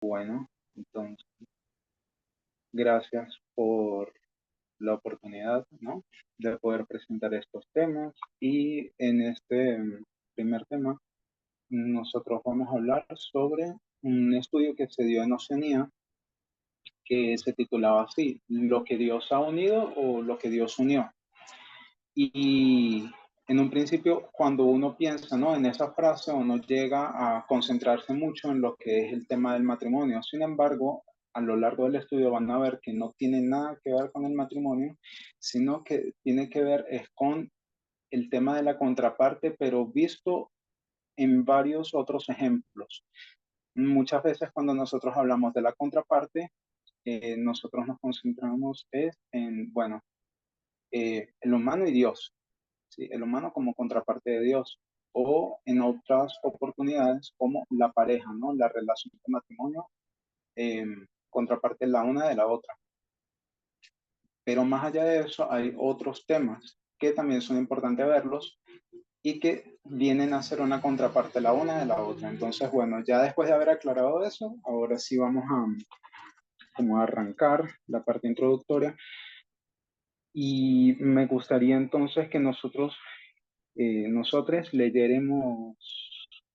Bueno, entonces, gracias por la oportunidad, ¿no? De poder presentar estos temas. Y en este primer tema, nosotros vamos a hablar sobre un estudio que se dio en Oceanía, que se titulaba así, Lo que Dios ha unido o lo que Dios unió. Y en un principio, cuando uno piensa, ¿no?, en esa frase, uno llega a concentrarse mucho en lo que es el tema del matrimonio. Sin embargo, a lo largo del estudio van a ver que no tiene nada que ver con el matrimonio, sino que tiene que ver es con el tema de la contraparte, pero visto en varios otros ejemplos. Muchas veces cuando nosotros hablamos de la contraparte, nosotros nos concentramos es en, bueno, el humano y Dios. ¿Sí? El humano como contraparte de Dios, o en otras oportunidades como la pareja, ¿no? La relación de matrimonio, contraparte la una de la otra. Pero más allá de eso hay otros temas que también son importantes verlos y que vienen a ser una contraparte la una de la otra. Entonces, bueno, ya después de haber aclarado eso, ahora sí vamos a como a arrancar la parte introductoria y me gustaría entonces que nosotros leyéramos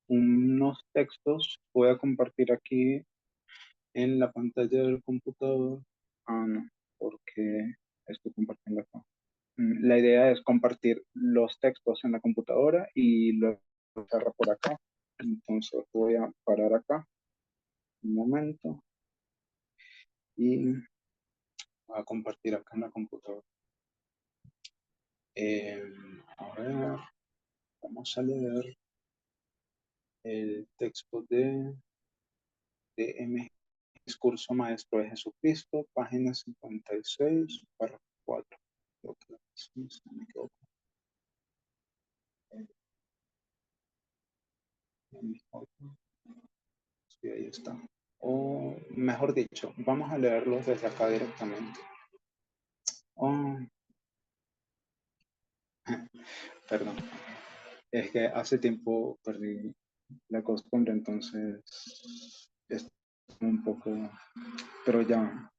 unos textos. Voy a compartir aquí en la pantalla del computador. Ah, no, porque estoy compartiendo acá. La idea es compartir los textos en la computadora y luego cerrar por acá. Entonces voy a parar acá un momento y voy a compartir acá en la computadora. Eh, a ver, vamos a leer el texto de M. Discurso Maestro de Jesucristo, página 56, párrafo 4. Creo que sí, si no me equivoco. Sí, ahí está. O mejor dicho, vamos a leerlos desde acá directamente. Oh, perdón. Es que hace tiempo perdí la costumbre, entonces es un poco, pero ya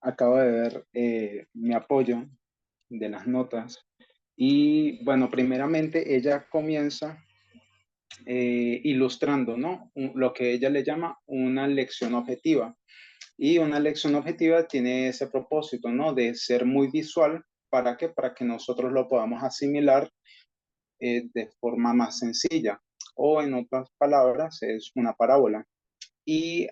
acabo de ver mi apoyo de las notas. Y bueno, primeramente ella comienza ilustrando, ¿no? Lo que ella le llama una lección objetiva. Y una lección objetiva tiene ese propósito, ¿no? De ser muy visual. ¿Para qué? Para que nosotros lo podamos asimilar de forma más sencilla. O en otras palabras, es una parábola. Y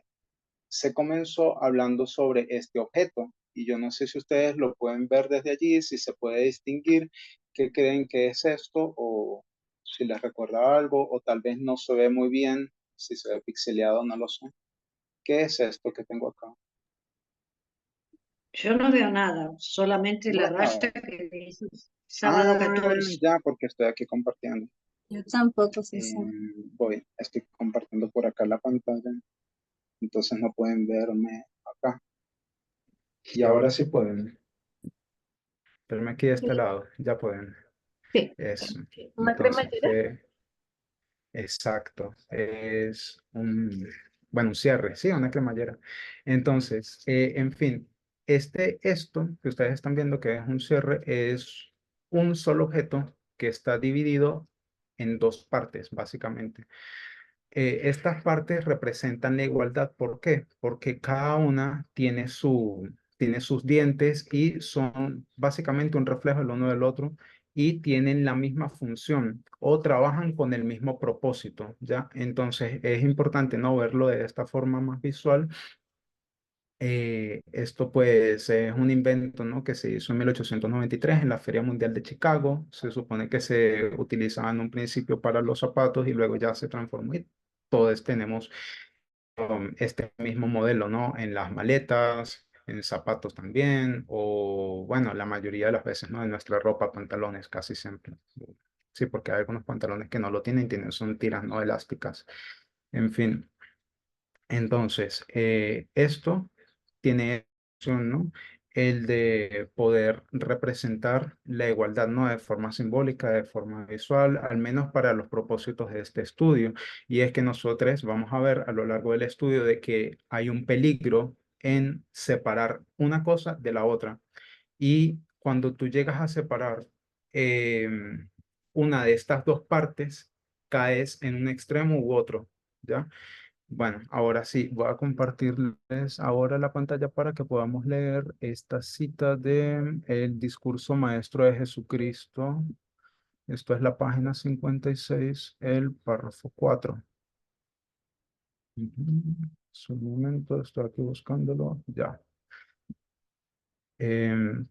se comenzó hablando sobre este objeto. Y yo no sé si ustedes lo pueden ver desde allí, si se puede distinguir qué creen que es esto, o si les recuerda algo, o tal vez no se ve muy bien, si se ve pixeleado, no lo sé. ¿Qué es esto que tengo acá? Yo no veo nada, solamente ¿No la ves raya nada? que dice sábado Ah, 14. ya, porque estoy aquí compartiendo. Yo tampoco sé Eh, eso. estoy compartiendo por acá la pantalla, entonces no pueden verme acá. Y Y ahora ahora sí sí pueden. pueden. Verme aquí de este lado, ya pueden. Sí. Eso. ¿Una Entonces, cremallera? exacto. Es bueno, un cierre, sí, una cremallera. Entonces, en fin, esto que ustedes están viendo que es un cierre es un solo objeto que está dividido en dos partes, básicamente. Estas partes representan la igualdad. ¿Por qué? Porque cada una tiene sus dientes y son básicamente un reflejo el uno del otro y tienen la misma función o trabajan con el mismo propósito, ¿ya? Entonces es importante no verlo de esta forma más visual. Esto pues es un invento, ¿no?, que se hizo en 1893 en la Feria Mundial de Chicago. Se supone que se utilizaba en un principio para los zapatos y luego ya se transformó y todos tenemos este mismo modelo, ¿no? En las maletas, en zapatos también, o bueno, la mayoría de las veces, ¿no? En nuestra ropa, pantalones, casi siempre. Sí, porque hay algunos pantalones que no lo tienen, son tiras no elásticas. En fin, entonces, esto tiene, función, ¿no? el de poder representar la igualdad, ¿no? De forma simbólica, de forma visual, al menos para los propósitos de este estudio. Y es que nosotros vamos a ver a lo largo del estudio de que hay un peligro en separar una cosa de la otra. Y cuando tú llegas a separar una de estas dos partes, caes en un extremo u otro, ¿ya? Bueno, ahora sí, voy a compartirles ahora la pantalla para que podamos leer esta cita de el discurso maestro de Jesucristo. Esto es la página 56, el párrafo 4. Un momento, estoy aquí buscándolo. Ya.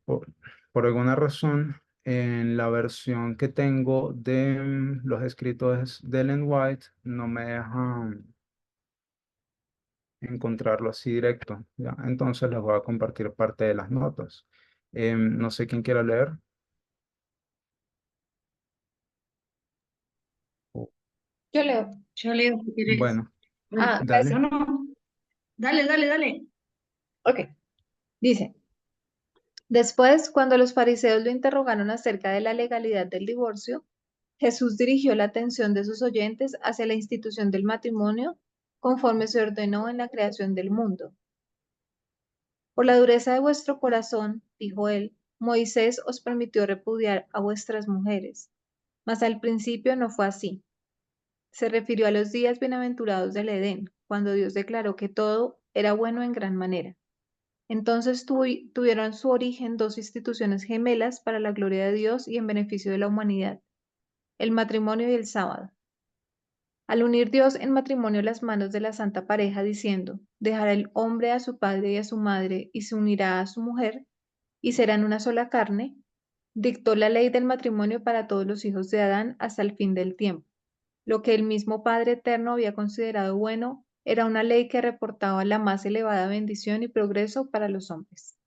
Por alguna razón, en la versión que tengo de los escritos de Ellen White, no me deja encontrarlo así directo, ¿ya? Entonces les voy a compartir parte de las notas. No sé quién quiera leer. Oh, Yo leo. Yo leo si querés. bueno, Ah, No, dale. no. Dale, dale, dale. ok. Dice, después, cuando los fariseos lo interrogaron acerca de la legalidad del divorcio, Jesús dirigió la atención de sus oyentes hacia la institución del matrimonio conforme se ordenó en la creación del mundo. Por la dureza de vuestro corazón, dijo él, Moisés os permitió repudiar a vuestras mujeres, mas al principio no fue así. Se refirió a los días bienaventurados del Edén, cuando Dios declaró que todo era bueno en gran manera. Entonces tuvieron su origen dos instituciones gemelas para la gloria de Dios y en beneficio de la humanidad, el matrimonio y el sábado. Al unir Dios en matrimonio las manos de la santa pareja, diciendo, dejará el hombre a su padre y a su madre y se unirá a su mujer, y serán una sola carne, dictó la ley del matrimonio para todos los hijos de Adán hasta el fin del tiempo. Lo que el mismo Padre Eterno había considerado bueno era una ley que reportaba la más elevada bendición y progreso para los hombres.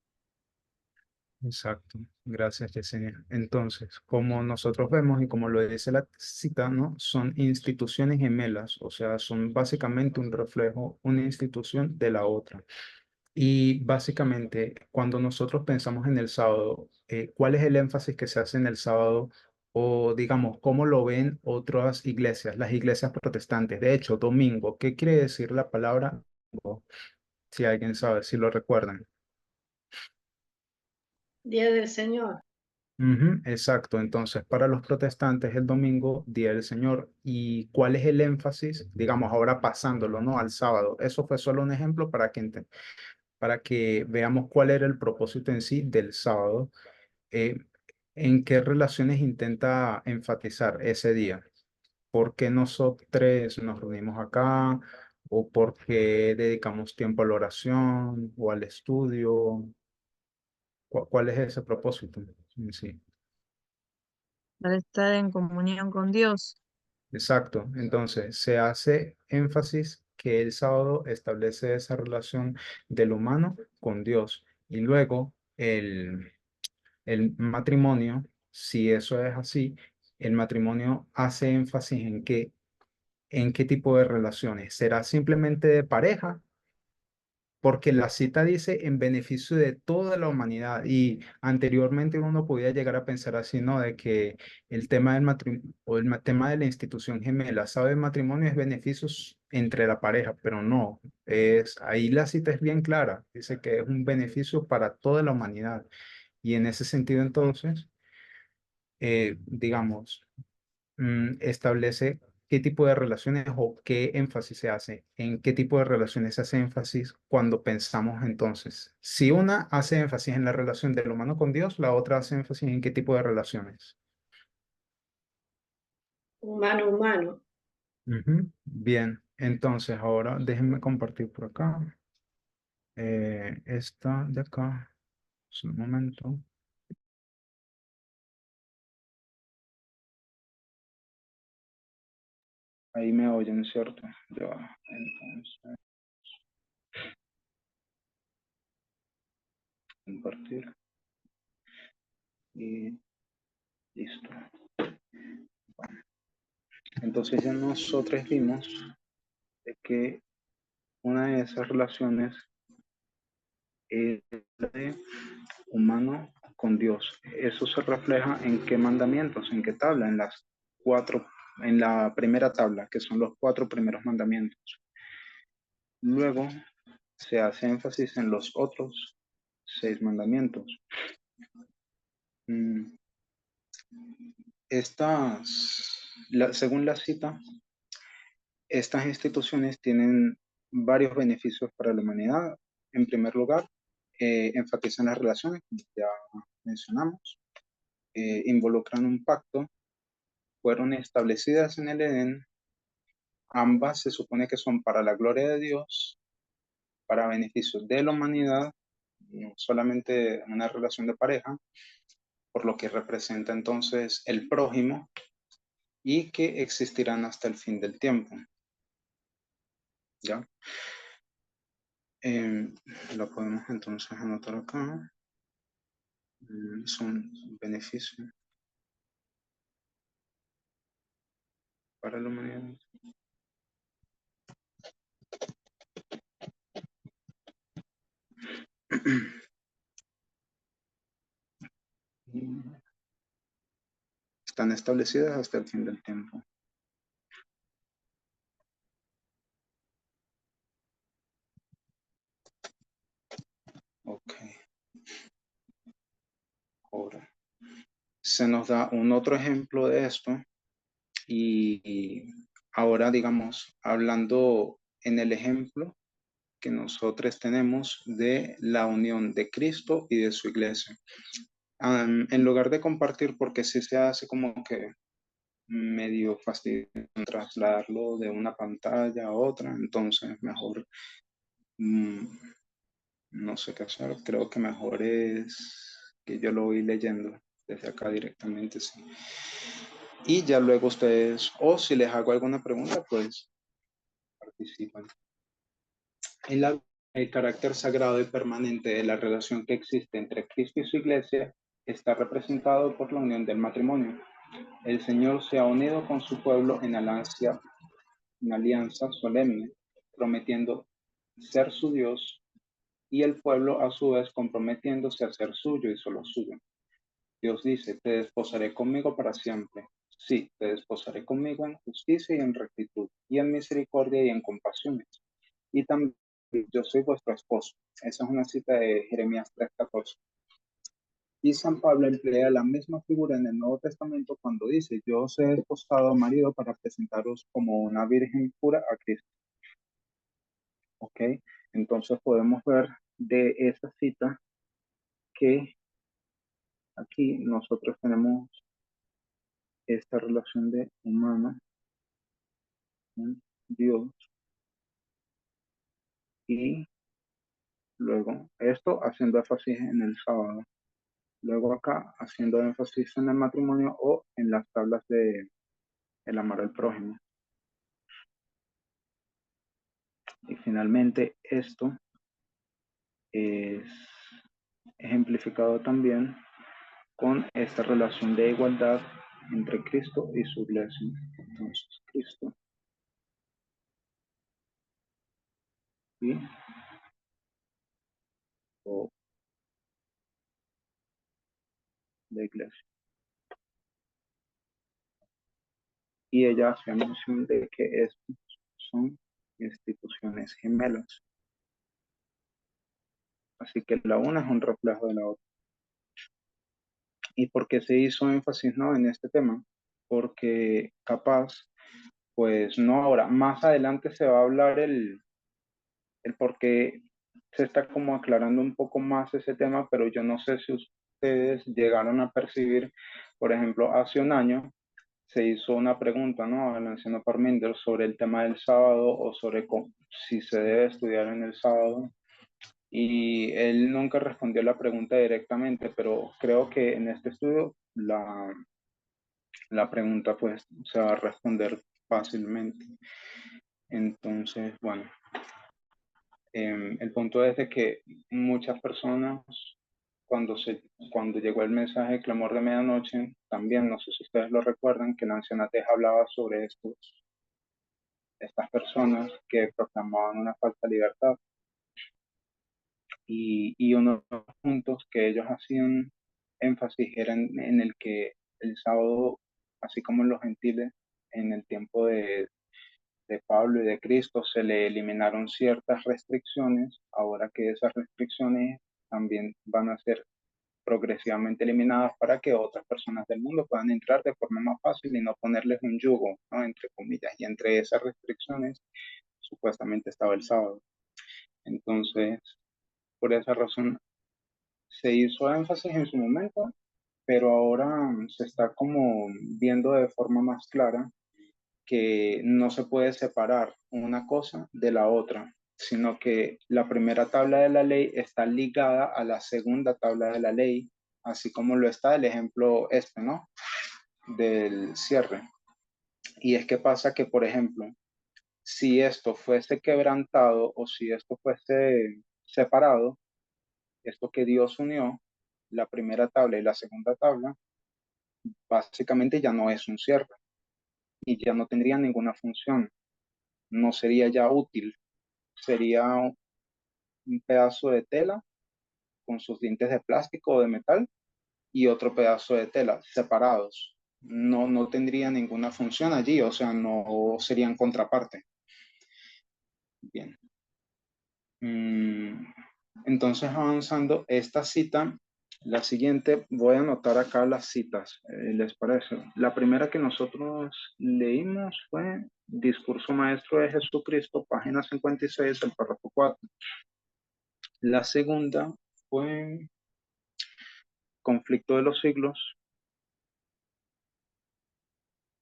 Exacto. Gracias, Yesenia. Entonces, como nosotros vemos y como lo dice la cita, ¿no? Son instituciones gemelas, o sea, son básicamente un reflejo, una institución de la otra. Y básicamente, cuando nosotros pensamos en el sábado, ¿cuál es el énfasis que se hace en el sábado? O digamos, ¿cómo lo ven otras iglesias, las iglesias protestantes? De hecho, domingo, ¿qué quiere decir la palabra domingo? Si alguien sabe, si lo recuerdan. Día del Señor. Ujú, exacto, entonces para los protestantes el domingo, Día del Señor. ¿Y cuál es el énfasis? Digamos, ahora pasándolo, ¿no? Al sábado. Eso fue solo un ejemplo para que veamos cuál era el propósito en sí del sábado. eh, ¿En qué relaciones intenta enfatizar ese día? ¿Por qué nosotros nos reunimos acá? ¿O por qué dedicamos tiempo a la oración o al estudio? ¿Cuál es ese propósito en sí? Para estar en comunión con Dios. Exacto. Entonces, se hace énfasis que el sábado establece esa relación del humano con Dios. Y luego el matrimonio, si eso es así, el matrimonio hace énfasis en qué tipo de relaciones. ¿Será simplemente de pareja? Porque la cita dice en beneficio de toda la humanidad y anteriormente uno podía llegar a pensar así, ¿no? De que el tema del matrimonio o tema de la institución gemela, ¿sabe? El matrimonio es beneficios entre la pareja, pero no, ahí la cita es bien clara, dice que es un beneficio para toda la humanidad y en ese sentido entonces, digamos, establece qué tipo de relaciones o qué énfasis se hace, en qué tipo de relaciones se hace énfasis cuando pensamos entonces. Si una hace énfasis en la relación del humano con Dios, la otra hace énfasis en qué tipo de relaciones. Humano, humano. Ujú. Bien, entonces ahora déjenme compartir por acá. Esta de acá, un momento. Ahí me oyen, ¿cierto? Ya, entonces, compartir y listo. Entonces ya nosotros vimos de que una de esas relaciones es de humano con Dios. Eso se refleja en qué mandamientos, en qué tabla, en la primera tabla, que son los 4 primeros mandamientos. Luego se hace énfasis en los otros 6 mandamientos. Según la cita, estas instituciones tienen varios beneficios para la humanidad. En primer lugar, enfatizan las relaciones, como ya mencionamos, involucran un pacto, fueron establecidas en el Edén, ambas se supone que son para la gloria de Dios, para beneficio de la humanidad, no solamente una relación de pareja, por lo que representa entonces el prójimo y que existirán hasta el fin del tiempo. ¿Ya? Lo podemos entonces anotar acá. Son beneficios para la humanidad. Están establecidas hasta el fin del tiempo. Ok. Ahora, se nos da un otro ejemplo de esto y ahora, digamos, hablando en el ejemplo que nosotros tenemos de la unión de Cristo y de su iglesia. En lugar de compartir, porque sí se hace como que medio fastidioso trasladarlo de una pantalla a otra, entonces mejor no sé qué hacer, creo que mejor es que yo lo voy leyendo desde acá directamente, sí. Y ya luego ustedes, o si les hago alguna pregunta, pues participan. El carácter sagrado y permanente de la relación que existe entre Cristo y su iglesia está representado por la unión del matrimonio. El Señor se ha unido con su pueblo en alianza solemne, prometiendo ser su Dios y el pueblo a su vez comprometiéndose a ser suyo y solo suyo. Dios dice, te desposaré conmigo para siempre. Sí, te desposaré conmigo en justicia y en rectitud, y en misericordia y en compasiones. Y también yo soy vuestro esposo. Esa es una cita de Jeremías 3:14. Y San Pablo emplea la misma figura en el Nuevo Testamento cuando dice, yo os he desposado marido para presentaros como una virgen pura a Cristo. ¿Ok? Entonces podemos ver de esa cita que aquí nosotros tenemos esta relación de humano con Dios y luego esto haciendo énfasis en el sábado. Luego acá haciendo énfasis en el matrimonio o en las tablas de el amor al prójimo. Y finalmente esto es ejemplificado también con esta relación de igualdad entre Cristo y su iglesia. Entonces, Cristo y o la iglesia. Y ella hace mención de que estos son instituciones gemelas. Así que la una es un reflejo de la otra. ¿Y por qué se hizo énfasis, no, en este tema? Porque capaz, pues no ahora, más adelante se va a hablar el por qué se está como aclarando un poco más ese tema, pero yo no sé si ustedes llegaron a percibir, por ejemplo, hace un año se hizo una pregunta, ¿no? Al anciano Parminder sobre el tema del sábado o sobre si se debe estudiar en el sábado. Y él nunca respondió la pregunta directamente, pero creo que en este estudio la pregunta pues se va a responder fácilmente. Entonces, bueno, el punto es de que muchas personas cuando llegó el mensaje de clamor de medianoche, también, no sé si ustedes lo recuerdan, que la anciana Teja hablaba sobre estas personas que proclamaban una falsa libertad. y uno de los puntos que ellos hacían énfasis era en el que el sábado, así como en los gentiles, en el tiempo de Pablo y de Cristo, se le eliminaron ciertas restricciones, ahora que esas restricciones también van a ser progresivamente eliminadas para que otras personas del mundo puedan entrar de forma más fácil y no ponerles un yugo, ¿no? Entre comillas, y entre esas restricciones supuestamente estaba el sábado. Entonces, por esa razón se hizo énfasis en su momento, pero ahora se está como viendo de forma más clara que no se puede separar una cosa de la otra, sino que la primera tabla de la ley está ligada a la segunda tabla de la ley, así como lo está el ejemplo este, ¿no? Del cierre. Y es que pasa que, por ejemplo, si esto fuese quebrantado o si esto fuese separado, esto que Dios unió, la primera tabla y la segunda tabla, básicamente ya no es un cierre y ya no tendría ninguna función, no sería ya útil, sería un pedazo de tela con sus dientes de plástico o de metal y otro pedazo de tela separados. No tendría ninguna función allí, o sea, no serían contraparte. Bien. Entonces, avanzando, esta cita, la siguiente, voy a anotar acá las citas, ¿les parece? La primera que nosotros leímos fue Discurso Maestro de Jesucristo, página 56, del párrafo 4. La segunda fue Conflicto de los Siglos,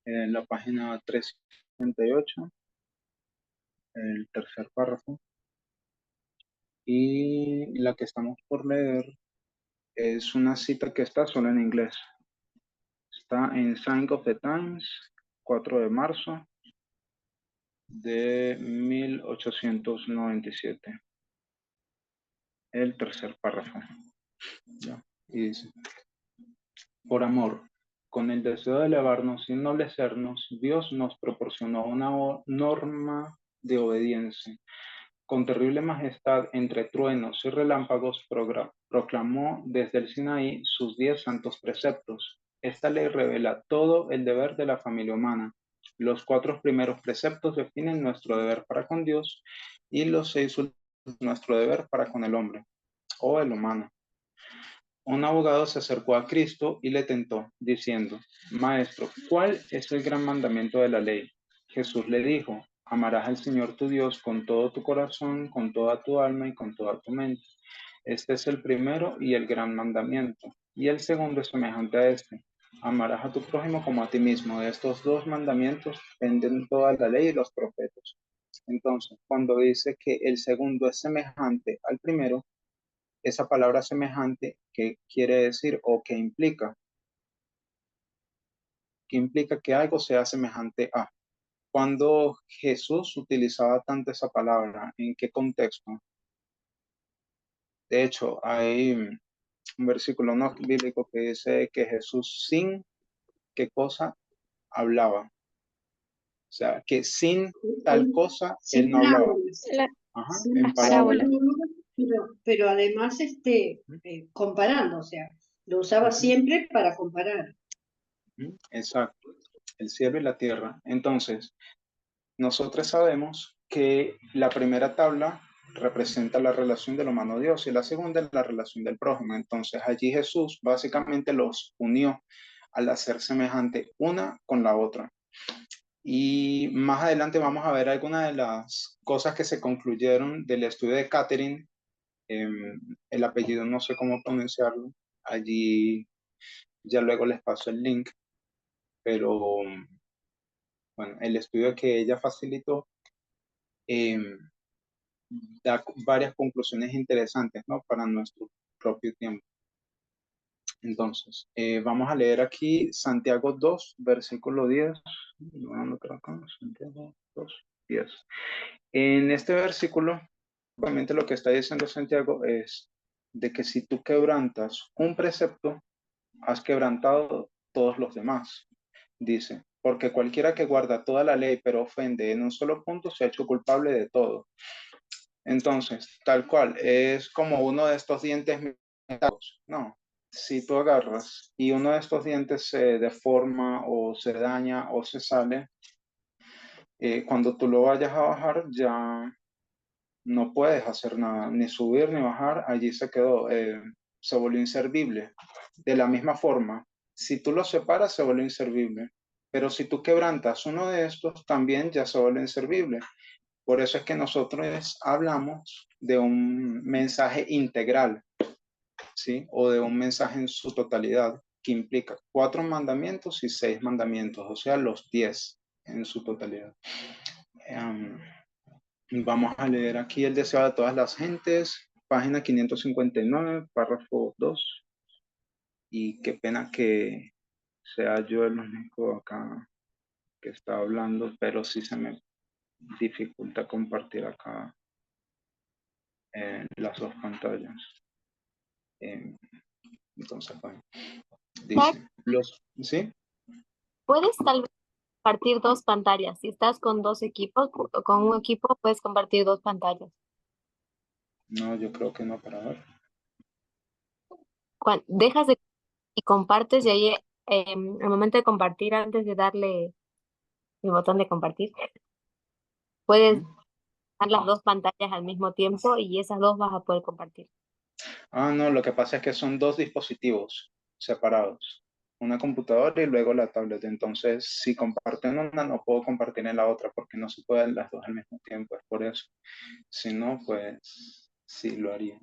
en la página 368, el tercer párrafo. Y la que estamos por leer es una cita que está solo en inglés. Está en Sign of the Times, 4 de marzo de 1897. El tercer párrafo. ¿Ya? Y dice, por amor, con el deseo de elevarnos y ennoblecernos, Dios nos proporcionó una norma de obediencia. Con terrible majestad, entre truenos y relámpagos, proclamó desde el Sinaí sus 10 santos preceptos. Esta ley revela todo el deber de la familia humana. Los 4 primeros preceptos definen nuestro deber para con Dios y los 6 últimos nuestro deber para con el hombre o el humano. Un abogado se acercó a Cristo y le tentó, diciendo, Maestro, ¿cuál es el gran mandamiento de la ley? Jesús le dijo, amarás al Señor tu Dios con todo tu corazón, con toda tu alma y con toda tu mente. Este es el primero y el gran mandamiento. Y el segundo es semejante a este. Amarás a tu prójimo como a ti mismo. De estos 2 mandamientos penden toda la ley y los profetas. Entonces, cuando dice que el segundo es semejante al primero, esa palabra semejante, ¿qué quiere decir o qué implica? Que implica que algo sea semejante a. Cuando Jesús utilizaba tanto esa palabra, ¿en qué contexto? De hecho, hay un versículo no bíblico que dice que Jesús sin qué cosa hablaba. O sea, que sin tal cosa él Sin no hablaba. parábolas. Ajá, Sin en las parábolas. parábolas. pero además comparando, o sea, lo usaba siempre para comparar. Exacto, el cielo y la tierra. Entonces, nosotros sabemos que la primera tabla representa la relación del humano a Dios y la segunda es la relación del prójimo. Entonces allí Jesús básicamente los unió al hacer semejante una con la otra. Y más adelante vamos a ver algunas de las cosas que se concluyeron del estudio de Catherine. El apellido no sé cómo pronunciarlo. Allí ya luego les paso el link, pero bueno, el estudio que ella facilitó da varias conclusiones interesantes, ¿no? Para nuestro propio tiempo. Entonces, vamos a leer aquí Santiago 2, versículo 10. Santiago 2, 10. En este versículo, obviamente lo que está diciendo Santiago es de que si tú quebrantas un precepto, has quebrantado todos los demás. Dice, porque cualquiera que guarda toda la ley pero ofende en un solo punto se ha hecho culpable de todo. Entonces, tal cual, es como uno de estos dientes metálicos. No, si tú agarras y uno de estos dientes se deforma o se daña o se sale, cuando tú lo vayas a bajar ya no puedes hacer nada, ni subir ni bajar, allí se quedó, se volvió inservible. De la misma forma, si tú lo separas, se vuelve inservible, pero si tú quebrantas uno de estos, también ya se vuelve inservible. Por eso es que nosotros hablamos de un mensaje integral, ¿sí? O de un mensaje en su totalidad, que implica 4 mandamientos y 6 mandamientos, o sea, los 10 en su totalidad. Vamos a leer aquí el deseo de todas las gentes, página 559, párrafo 2. Y qué pena que sea yo el único acá que está hablando, pero sí se me dificulta compartir acá las dos pantallas. Entonces, bueno, dice, ¿sí? Puedes tal vez compartir dos pantallas. Si estás con dos equipos, con un equipo puedes compartir dos pantallas. No, yo creo que no, para ver. Dejas de y compartes y ahí al momento de compartir, antes de darle el botón de compartir, puedes dar las dos pantallas al mismo tiempo y esas dos vas a poder compartir. Ah, no, lo que pasa es que son dos dispositivos separados, una computadora y luego la tablet. Entonces, si comparto en una, no puedo compartir en la otra porque no se pueden las dos al mismo tiempo, es por eso. Si no, pues sí lo haría.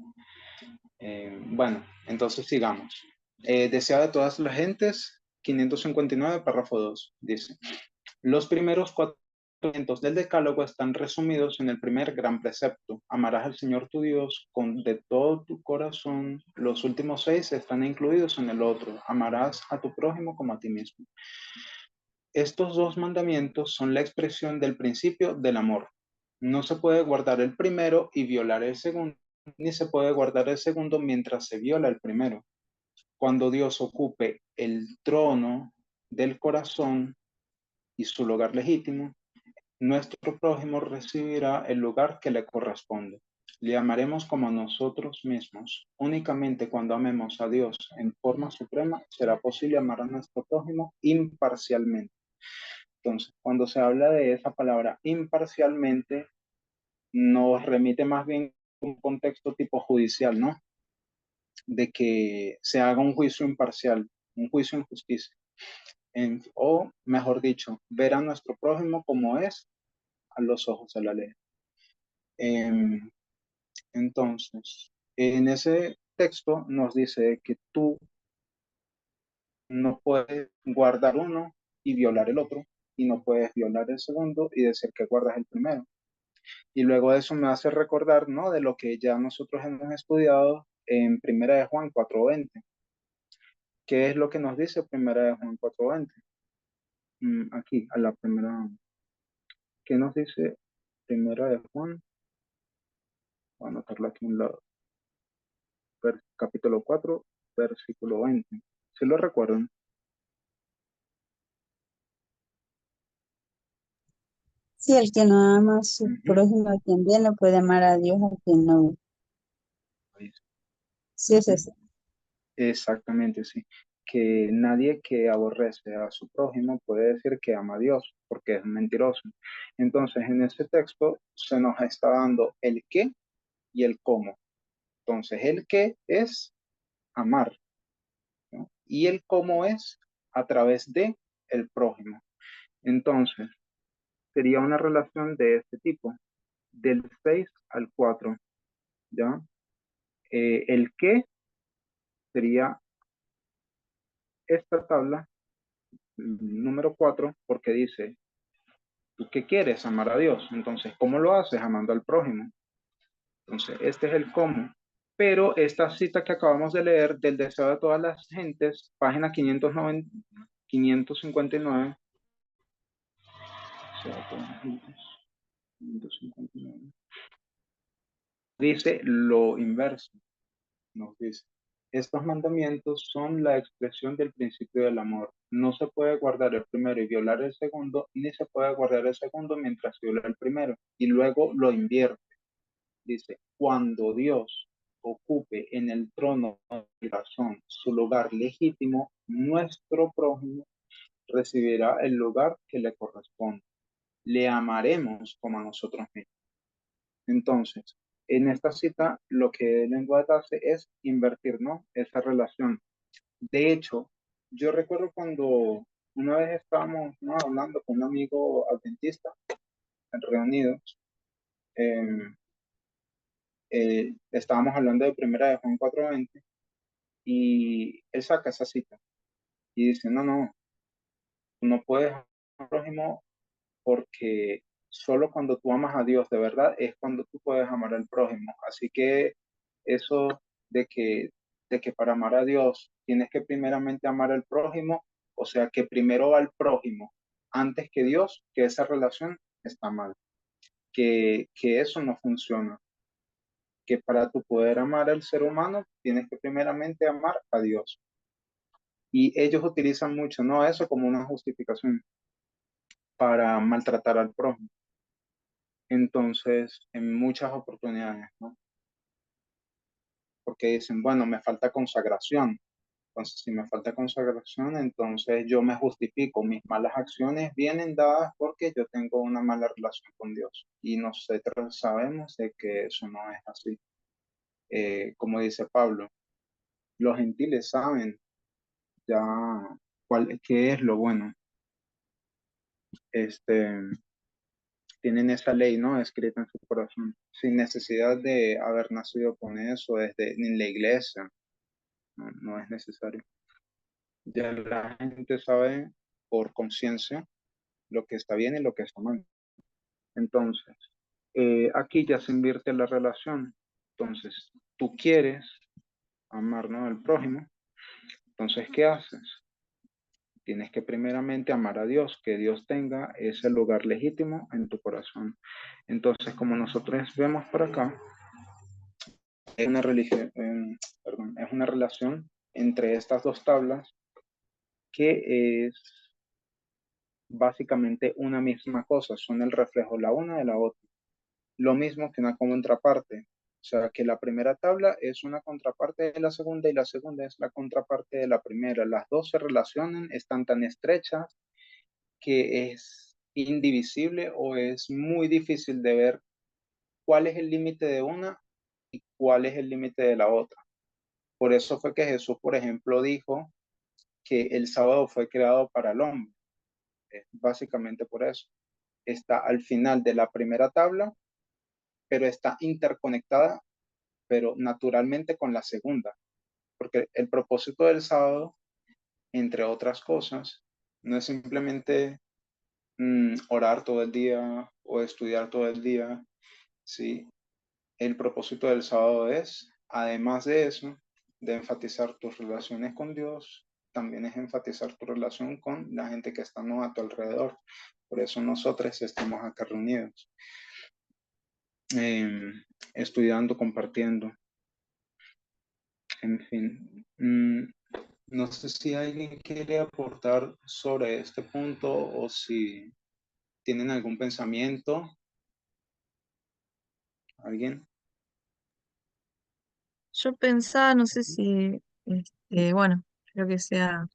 Bueno, entonces sigamos. Deseo de todas las gentes, 559, párrafo 2, dice. Los primeros 4 mandamientos del Decálogo están resumidos en el primer gran precepto. Amarás al Señor tu Dios de todo tu corazón. Los últimos 6 están incluidos en el otro. Amarás a tu prójimo como a ti mismo. Estos 2 mandamientos son la expresión del principio del amor. No se puede guardar el primero y violar el segundo, ni se puede guardar el segundo mientras se viola el primero. Cuando Dios ocupe el trono del corazón y su lugar legítimo, nuestro prójimo recibirá el lugar que le corresponde. Le amaremos como a nosotros mismos. Únicamente cuando amemos a Dios en forma suprema, será posible amar a nuestro prójimo imparcialmente. Entonces, cuando se habla de esa palabra imparcialmente, nos remite más bien a un contexto tipo judicial, ¿no? De que se haga un juicio imparcial, un juicio en justicia. O, mejor dicho, ver a nuestro prójimo como es a los ojos de la ley. Entonces, en ese texto nos dice que tú no puedes guardar uno y violar el otro, y no puedes violar el segundo y decir que guardas el primero. Y luego eso me hace recordar, ¿no? De lo que ya nosotros hemos estudiado en Primera de Juan 4:20. ¿Qué es lo que nos dice Primera de Juan 4:20? Aquí, a la primera. ¿Qué nos dice Primera de Juan? Voy a anotarlo aquí en la capítulo 4, versículo 20. ¿Sí lo recuerdan? Sí, el que no ama a su Ujú. prójimo a quien bien no puede amar a Dios a quien no. Sí, es eso. Exactamente, sí. Que nadie que aborrece a su prójimo puede decir que ama a Dios, porque es mentiroso. Entonces, en este texto se nos está dando el qué y el cómo. Entonces, el qué es amar, ¿no? Y el cómo es a través de el prójimo. Entonces, sería una relación de este tipo, del 6 al 4, ¿ya? El qué sería esta tabla, número 4, porque dice, ¿tú qué quieres? Amar a Dios. Entonces, ¿cómo lo haces? Amando al prójimo. Entonces, este es el cómo. Pero esta cita que acabamos de leer del deseo de todas las gentes, página 559, 559, deseo de todas las gentes, 559, dice lo inverso. Nos dice, estos mandamientos son la expresión del principio del amor. No se puede guardar el primero y violar el segundo, ni se puede guardar el segundo mientras viola el primero. Y luego lo invierte. Dice, cuando Dios ocupe en el trono de la razón su lugar legítimo, nuestro prójimo recibirá el lugar que le corresponde. Le amaremos como a nosotros mismos. Entonces, en esta cita, lo que el lenguaje hace es invertir, ¿no? Esa relación. De hecho, yo recuerdo cuando una vez estábamos, ¿no?, hablando con un amigo adventista, reunidos, eh, estábamos hablando de Primera de Juan 4:20 y él saca esa cita y dice, no, no, tú no puedes amar al prójimo porque solo cuando tú amas a Dios de verdad es cuando tú puedes amar al prójimo. Así que eso de que, de que para amar a Dios tienes que primeramente amar al prójimo, o sea que primero va el prójimo antes que Dios, que esa relación está mal, que eso no funciona, que para tu poder amar al ser humano tienes que primeramente amar a Dios. Y ellos utilizan mucho, ¿no?, eso como una justificación para maltratar al prójimo. Entonces, en muchas oportunidades, ¿no? Porque dicen, bueno, me falta consagración. Entonces, si me falta consagración, entonces yo me justifico. Mis malas acciones vienen dadas porque yo tengo una mala relación con Dios. Y nosotros sabemos de que eso no es así. Como dice Pablo, los gentiles saben ya qué es lo bueno. Este, tienen esa ley, ¿no?, escrita en su corazón, sin necesidad de haber nacido con eso desde en la iglesia. No, no es necesario. Ya la gente sabe por conciencia lo que está bien y lo que está mal. Entonces, aquí ya se invierte la relación. Entonces, tú quieres amar, ¿no?, al prójimo. Entonces, ¿qué haces? Tienes que primeramente amar a Dios, que Dios tenga ese lugar legítimo en tu corazón. Entonces, como nosotros vemos por acá, es una religión, perdón, es una relación entre estas dos tablas que es básicamente una misma cosa, son el reflejo la una de la otra. Lo mismo que una contraparte. O sea, que la primera tabla es una contraparte de la segunda y la segunda es la contraparte de la primera. Las dos se relacionan, están tan estrechas que es indivisible o es muy difícil de ver cuál es el límite de una y cuál es el límite de la otra. Por eso fue que Jesús, por ejemplo, dijo que el sábado fue creado para el hombre. Básicamente por eso. Está al final de la primera tabla, pero está interconectada, pero naturalmente con la segunda. Porque el propósito del sábado, entre otras cosas, no es simplemente orar todo el día o estudiar todo el día, ¿sí? El propósito del sábado es, además de eso, de enfatizar tus relaciones con Dios, también es enfatizar tu relación con la gente que está, ¿no?, a tu alrededor. Por eso nosotros estamos acá reunidos, estudiando, compartiendo, en fin. No sé si alguien quiere aportar sobre este punto o si tienen algún pensamiento. ¿Alguien? Yo pensaba, no sé si, bueno, creo que sea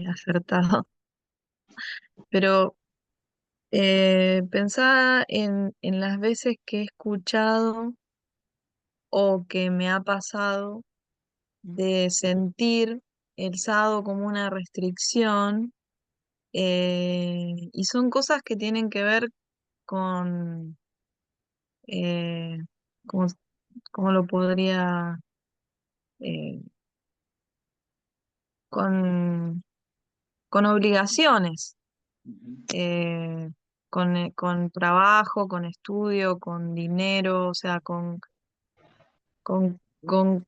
acertado, pero pensaba en las veces que he escuchado o que me ha pasado de sentir el sábado como una restricción, y son cosas que tienen que ver con, eh, ¿cómo, cómo lo podría, eh, con, con obligaciones, Ujú, eh, con trabajo, con estudio, con dinero, o sea, con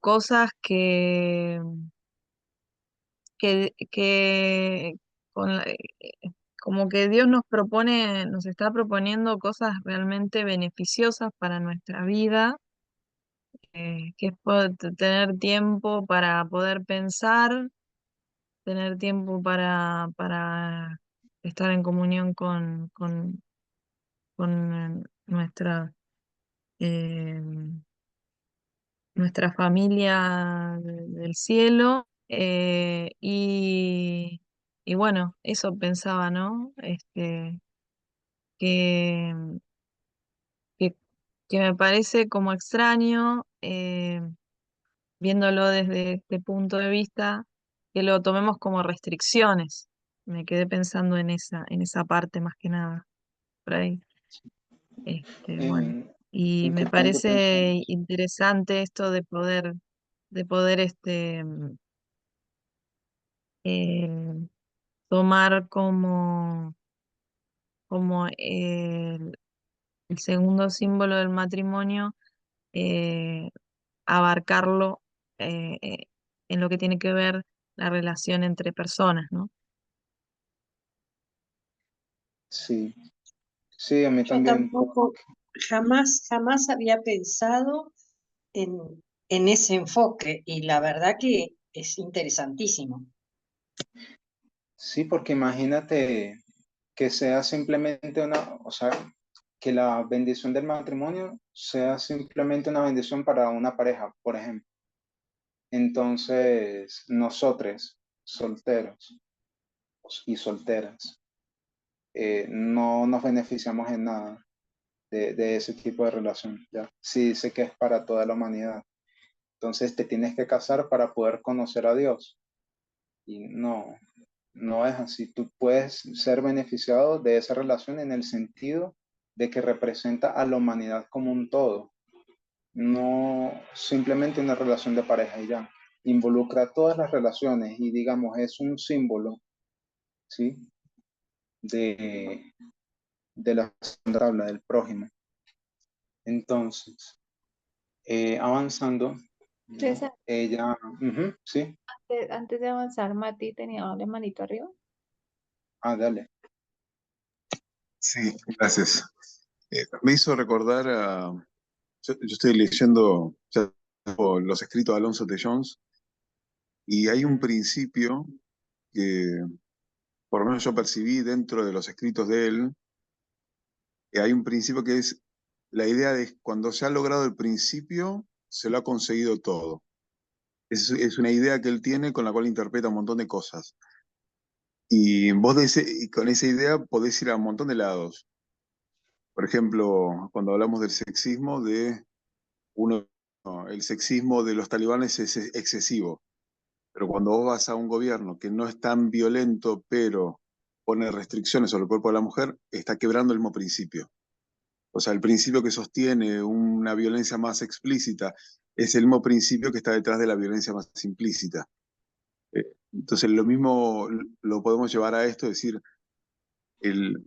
cosas que con como que Dios nos propone, nos está proponiendo cosas realmente beneficiosas para nuestra vida, que es tener tiempo para poder pensar, tener tiempo para estar en comunión con nuestra nuestra familia del cielo, y bueno, eso pensaba, ¿no? Que, que, que me parece como extraño, viéndolo desde este punto de vista, que lo tomemos como restricciones. Me quedé pensando en esa parte más que nada, por ahí. Bueno, ¿En, y en me qué punto parece pensamos? interesante esto de poder eh, tomar como el segundo símbolo del matrimonio, eh, abarcarlo en lo que tiene que ver la relación entre personas, ¿no? Sí, sí, a mí Yo también. tampoco, jamás había pensado en ese enfoque y la verdad que es interesantísimo. Sí, porque imagínate que sea simplemente o sea, que la bendición del matrimonio sea simplemente una bendición para una pareja, por ejemplo. Entonces, nosotros, solteros y solteras, no nos beneficiamos en nada de ese tipo de relación, ¿ya? Sí dice que es para toda la humanidad. Entonces, te tienes que casar para poder conocer a Dios. Y no, no es así. Tú puedes ser beneficiado de esa relación en el sentido de que representa a la humanidad como un todo, no simplemente una relación de pareja y ya. Involucra todas las relaciones y digamos es un símbolo, ¿sí? De, de la segunda tabla del prójimo. Entonces, avanzando, ¿no? César, Ella, sí, antes de avanzar, Mati tenía la manito arriba. dale. Sí, gracias. Me hizo recordar yo estoy leyendo ya, los escritos de Alonso de Jones y hay un principio que por lo menos yo percibí dentro de los escritos de él, que hay un principio que es la idea de cuando se ha logrado el principio, se lo ha conseguido todo. Es una idea que él tiene con la cual interpreta un montón de cosas. Y vos y con esa idea podés ir a un montón de lados. Por ejemplo, cuando hablamos del sexismo, uno, no, el sexismo de los talibanes es excesivo, pero cuando vos vas a un gobierno que no es tan violento, pero pone restricciones sobre el cuerpo de la mujer, está quebrando el mismo principio. O sea, el principio que sostiene una violencia más explícita es el mismo principio que está detrás de la violencia más implícita. Entonces, lo mismo lo podemos llevar a esto, es decir, el,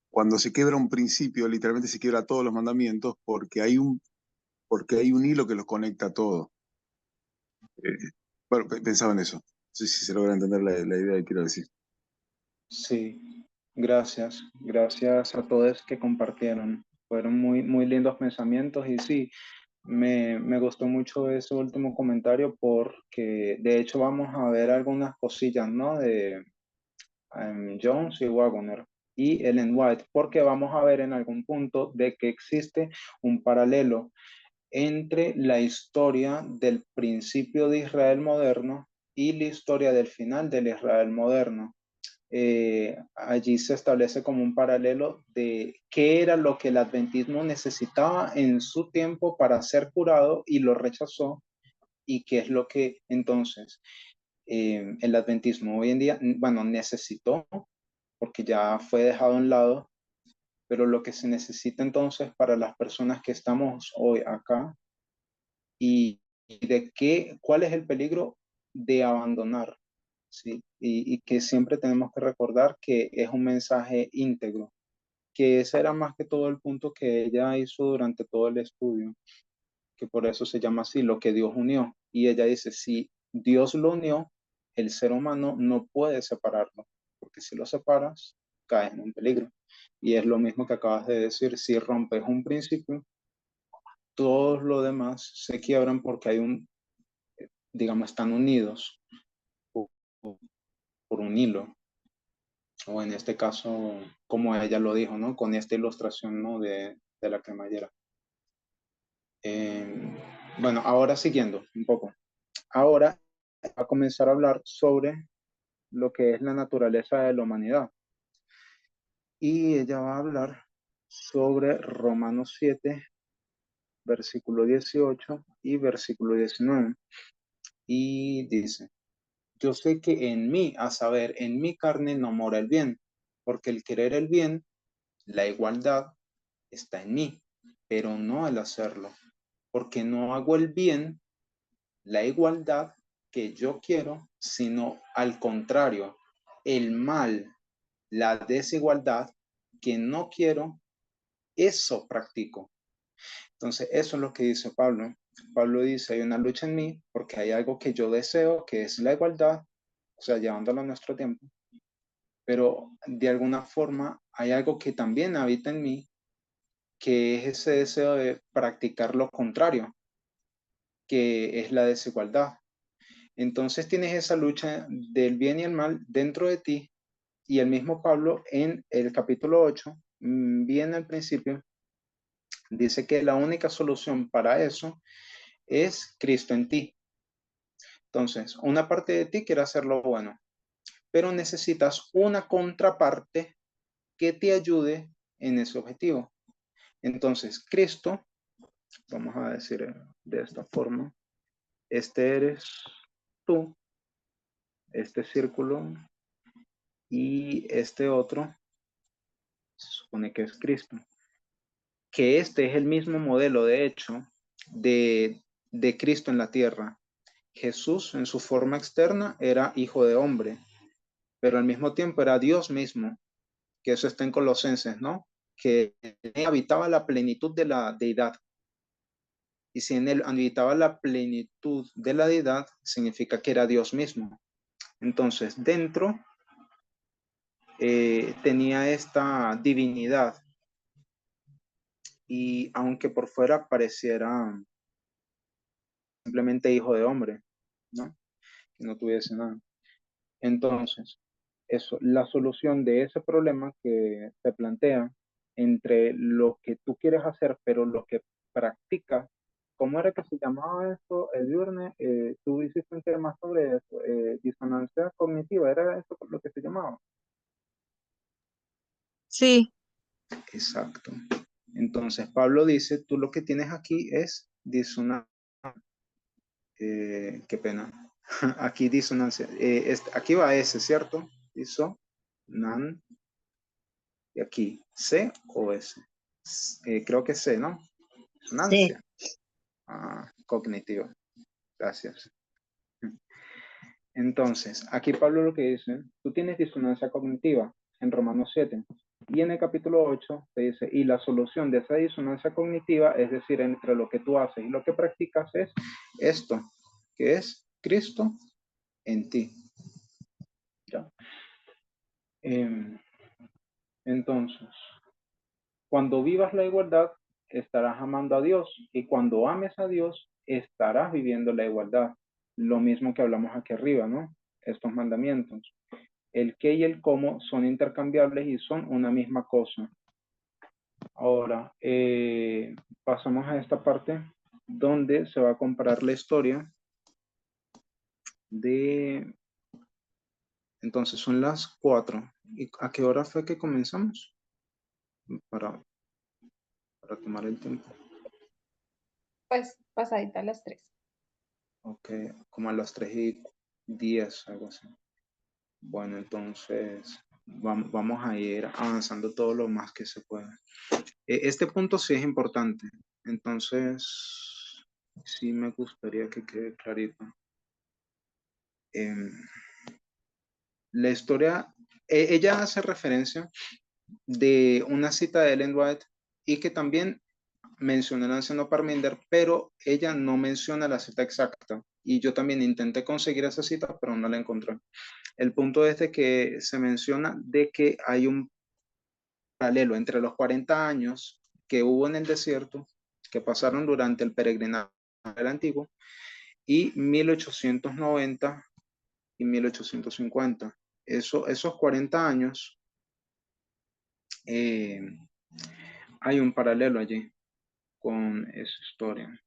cuando se quebra un principio, literalmente se quiebra todos los mandamientos porque hay un hilo que los conecta a todos. Bueno, pensaba en eso. No sé si se logra entender la idea que quiero decir. Sí, gracias. Gracias a todos que compartieron. Fueron muy, muy lindos pensamientos y sí, me gustó mucho ese último comentario porque de hecho vamos a ver algunas cosillas, ¿no? De Jones y Wagner y Ellen White, porque vamos a ver en algún punto de que existe un paralelo entre la historia del principio de Israel moderno y la historia del final del Israel moderno. Allí se establece como un paralelo de qué era lo que el adventismo necesitaba en su tiempo para ser curado y lo rechazó, y qué es lo que entonces el adventismo hoy en día, bueno, necesitó, porque ya fue dejado a un lado, pero lo que se necesita entonces para las personas que estamos hoy acá y de cuál es el peligro de abandonar, ¿sí? Y que siempre tenemos que recordar que es un mensaje íntegro, que ese era más que todo el punto que ella hizo durante todo el estudio, que por eso se llama así, lo que Dios unió. Y ella dice, si Dios lo unió, el ser humano no puede separarlo, porque si lo separas, caes en un peligro. Y es lo mismo que acabas de decir, si rompes un principio, todos los demás se quiebran porque digamos, están unidos por, por un hilo, o en este caso, como ella lo dijo, ¿no? Con esta ilustración, ¿no? De la cremallera. Bueno, ahora siguiendo un poco. Ahora va a comenzar a hablar sobre lo que es la naturaleza de la humanidad. Y ella va a hablar sobre Romanos 7, versículo 18 y versículo 19. Y dice, yo sé que en mí, a saber, en mi carne no mora el bien, porque el querer el bien, la igualdad, está en mí, pero no el hacerlo, porque no hago el bien, la igualdad que yo quiero, sino al contrario, el mal, la desigualdad que no quiero, eso practico. Entonces, eso es lo que dice Pablo. Pablo dice, hay una lucha en mí porque hay algo que yo deseo, que es la igualdad, o sea, llevándolo a nuestro tiempo, pero de alguna forma hay algo que también habita en mí, que es ese deseo de practicar lo contrario, que es la desigualdad. Entonces tienes esa lucha del bien y el mal dentro de ti, y el mismo Pablo en el capítulo 8, bien al principio, dice que la única solución para eso es Cristo en ti. Entonces, una parte de ti quiere hacer lo bueno, pero necesitas una contraparte que te ayude en ese objetivo. Entonces, Cristo, vamos a decir de esta forma, este eres tú, este círculo y este otro, se supone que es Cristo. Que este es el mismo modelo, de hecho, de Cristo en la tierra. Jesús en su forma externa era hijo de hombre, pero al mismo tiempo era Dios mismo, que eso está en Colosenses, ¿no? Que habitaba la plenitud de la deidad. Y si en él habitaba la plenitud de la deidad, significa que era Dios mismo. Entonces, dentro tenía esta divinidad, y aunque por fuera pareciera simplemente hijo de hombre, ¿no? Que no tuviese nada. Entonces, eso, la solución de ese problema que se plantea entre lo que tú quieres hacer, pero lo que practicas, ¿cómo era que se llamaba eso, Edurne? Tú hiciste un tema sobre eso, disonancia cognitiva, ¿era eso lo que se llamaba? Sí, Exacto. Entonces, Pablo dice, tú lo que tienes aquí es disonancia. Qué pena. Aquí disonancia. Aquí va S, ¿cierto? Disonan. Y aquí, C o S. Creo que C, ¿no? Sí. Disonancia. Cognitiva. Gracias. Entonces, aquí Pablo lo que dice, tú tienes disonancia cognitiva en Romanos 7. Y en el capítulo 8 te dice, y la solución de esa disonancia cognitiva, es decir, entre lo que tú haces y lo que practicas, es esto, que es Cristo en ti. ¿Ya? Entonces, cuando vivas la igualdad, estarás amando a Dios, y cuando ames a Dios, estarás viviendo la igualdad. Lo mismo que hablamos aquí arriba, ¿no? Estos mandamientos. El qué y el cómo son intercambiables y son una misma cosa. Ahora, pasamos a esta parte donde se va a comparar la historia de... Entonces, son las 4. ¿Y a qué hora fue que comenzamos? Para tomar el tiempo. Pues pasadita a las 3. Ok, como a las 3:10, algo así. Bueno, entonces vamos a ir avanzando todo lo más que se pueda. Este punto sí es importante, entonces sí me gustaría que quede clarito. La historia, ella hace referencia de una cita de Ellen White y que también menciona el anciano Parminder, pero ella no menciona la cita exacta. Y yo también intenté conseguir esa cita, pero no la encontré. El punto es de que se menciona de que hay un paralelo entre los 40 años que hubo en el desierto, que pasaron durante el peregrinaje del antiguo, y 1890 y 1850. Esos 40 años, hay un paralelo allí. con esa historia.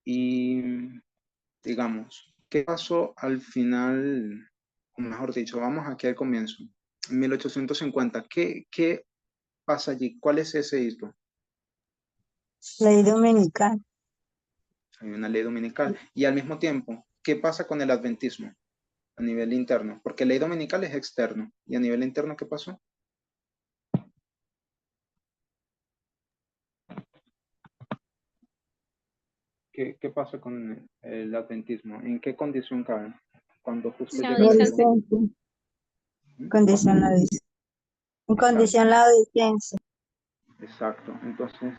Y digamos, ¿qué pasó al final? O mejor dicho, vamos aquí al comienzo. En 1850, ¿qué pasa allí? ¿Cuál es ese hito? Ley dominical. Hay una ley dominical. Y al mismo tiempo, ¿qué pasa con el adventismo a nivel interno? Porque ley dominical es externo. ¿Y a nivel interno qué pasó? ¿Qué pasa con el adventismo? ¿En qué condición cabe? Cuando justo llega el Laodicense. tiempo. Laodicense. Condición laodicense. En Exacto, condición laodicense. exacto. Entonces,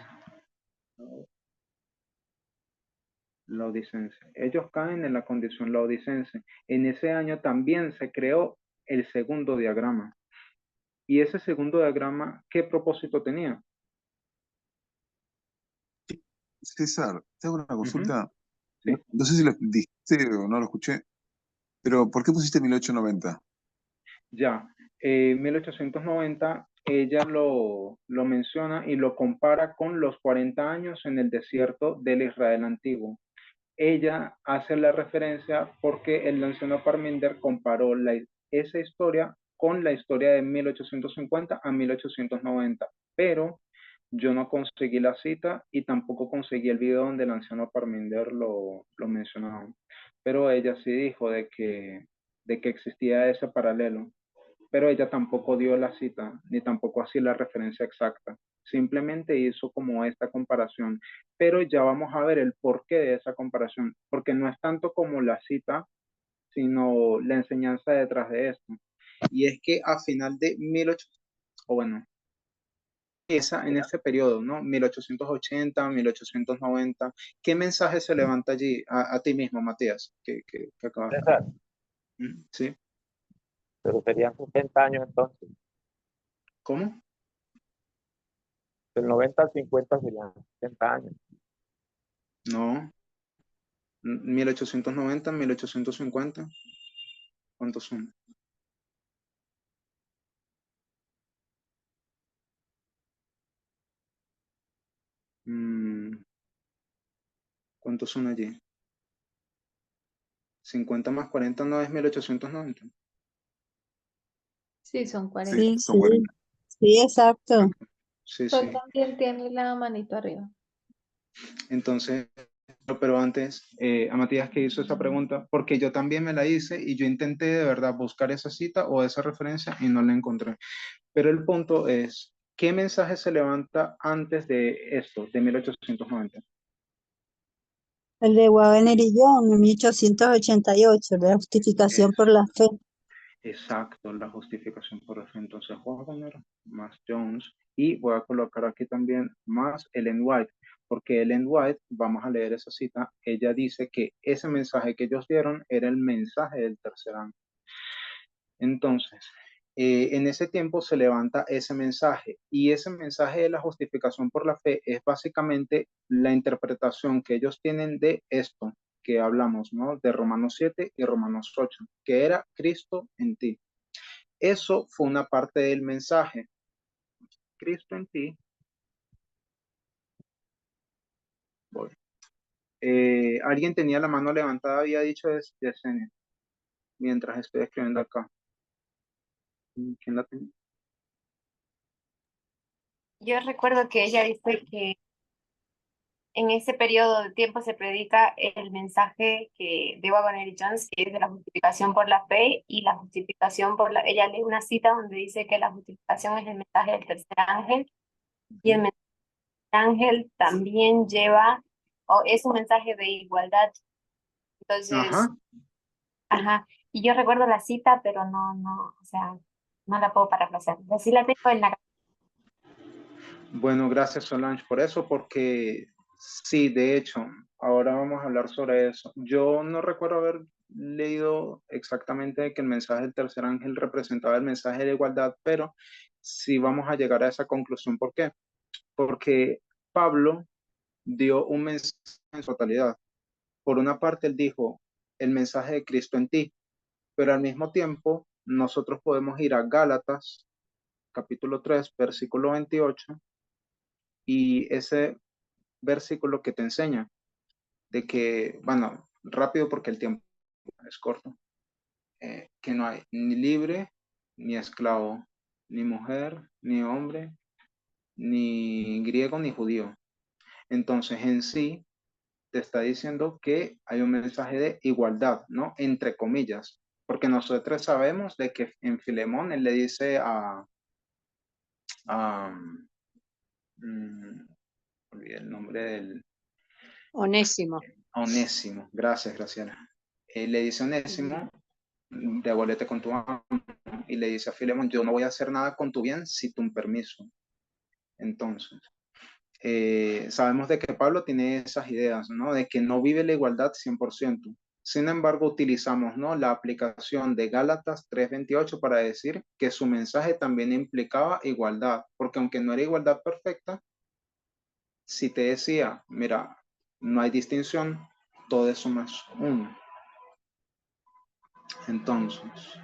laodicense. Ellos caen en la condición laodicense. En ese año también se creó el segundo diagrama. Y ese segundo diagrama, ¿qué propósito tenía? César, te hago una Ujú, consulta. sí, No sé si lo dijiste o no lo escuché, pero ¿por qué pusiste 1890? ya. 1890, ella lo menciona y lo compara con los 40 años en el desierto del Israel antiguo. Ella hace la referencia porque el anciano Parminder comparó esa historia con la historia de 1850 a 1890, pero yo no conseguí la cita y tampoco conseguí el video donde el anciano Parminder lo mencionaba, pero ella sí dijo de que existía ese paralelo, pero ella tampoco dio la cita ni tampoco hacía la referencia exacta. Simplemente hizo como esta comparación, pero ya vamos a ver el porqué de esa comparación, porque no es tanto como la cita, sino la enseñanza detrás de esto. Y es que a final de 1800, o bueno, en ese periodo, ¿no? 1880, 1890, ¿qué mensaje se levanta allí a ti mismo, Matías, que acabas de César, hablar? Sí, pero serían 60 años entonces. ¿cómo? Del 90 al 50 serían 60 años. No, 1890, 1850, ¿cuántos son? Mm, ¿Cuántos son allí? 50 más 40 no es 1890. Sí, son Sí, 40. Sí, son 40. sí, exacto. Sí, Sol sí. también tiene la manito arriba. Entonces, pero antes, a Matías que hizo esa pregunta, porque yo también me la hice y yo intenté de verdad buscar esa cita o esa referencia y no la encontré. Pero el punto es, ¿qué mensaje se levanta antes de esto, de 1890? El de Wagner y Young en 1888, la justificación por la fe. Exacto, la justificación por el fin. Entonces, Wagner más Jones. Y voy a colocar aquí también más Ellen White, porque Ellen White, vamos a leer esa cita, ella dice que ese mensaje que ellos dieron era el mensaje del tercer ángel. Entonces, en ese tiempo se levanta ese mensaje y ese mensaje de la justificación por la fe es básicamente la interpretación que ellos tienen de esto que hablamos, ¿no? De Romanos 7 y Romanos 8, que era Cristo en ti. Eso fue una parte del mensaje. Cristo en ti. Voy. Alguien tenía la mano levantada, había dicho de Yesenia, mientras estoy escribiendo acá. ¿Quién la tenía? Yo recuerdo que ella dice que en ese periodo de tiempo se predica el mensaje de Wagner y Jones, que es de la justificación por la fe y la justificación por la... Ella lee una cita donde dice que la justificación es el mensaje del tercer ángel y el mensaje del ángel también lleva, o es un mensaje de igualdad. Entonces, Ajá. ajá, y yo recuerdo la cita, pero o sea, no la puedo parafrasear. Así la tengo en la... Bueno, gracias Solange por eso, porque sí, de hecho, ahora vamos a hablar sobre eso. Yo no recuerdo haber leído exactamente que el mensaje del tercer ángel representaba el mensaje de igualdad, pero sí vamos a llegar a esa conclusión. ¿Por qué? Porque Pablo dio un mensaje en su totalidad. Por una parte, él dijo el mensaje de Cristo en ti, pero al mismo tiempo nosotros podemos ir a Gálatas, capítulo 3, versículo 28, Y ese versículo que te enseña de que, bueno, rápido porque el tiempo es corto, que no hay ni libre, ni esclavo, ni mujer, ni hombre, ni griego, ni judío. Entonces, en sí, te está diciendo que hay un mensaje de igualdad, ¿no? Entre comillas, porque nosotros sabemos de que en Filemón él le dice a olvidé el nombre del Onésimo. Onésimo, gracias, Graciela. Le dice a Onésimo, devuélvete con tu amo, y le dice a Filemón, yo no voy a hacer nada con tu bien sin tu permiso. Entonces, sabemos de que Pablo tiene esas ideas, ¿no? De que no vive la igualdad 100%. Sin embargo, utilizamos, ¿no?, la aplicación de Gálatas 3:28 para decir que su mensaje también implicaba igualdad, porque aunque no era igualdad perfecta, si te decía, mira, no hay distinción, todo eso más uno. Entonces,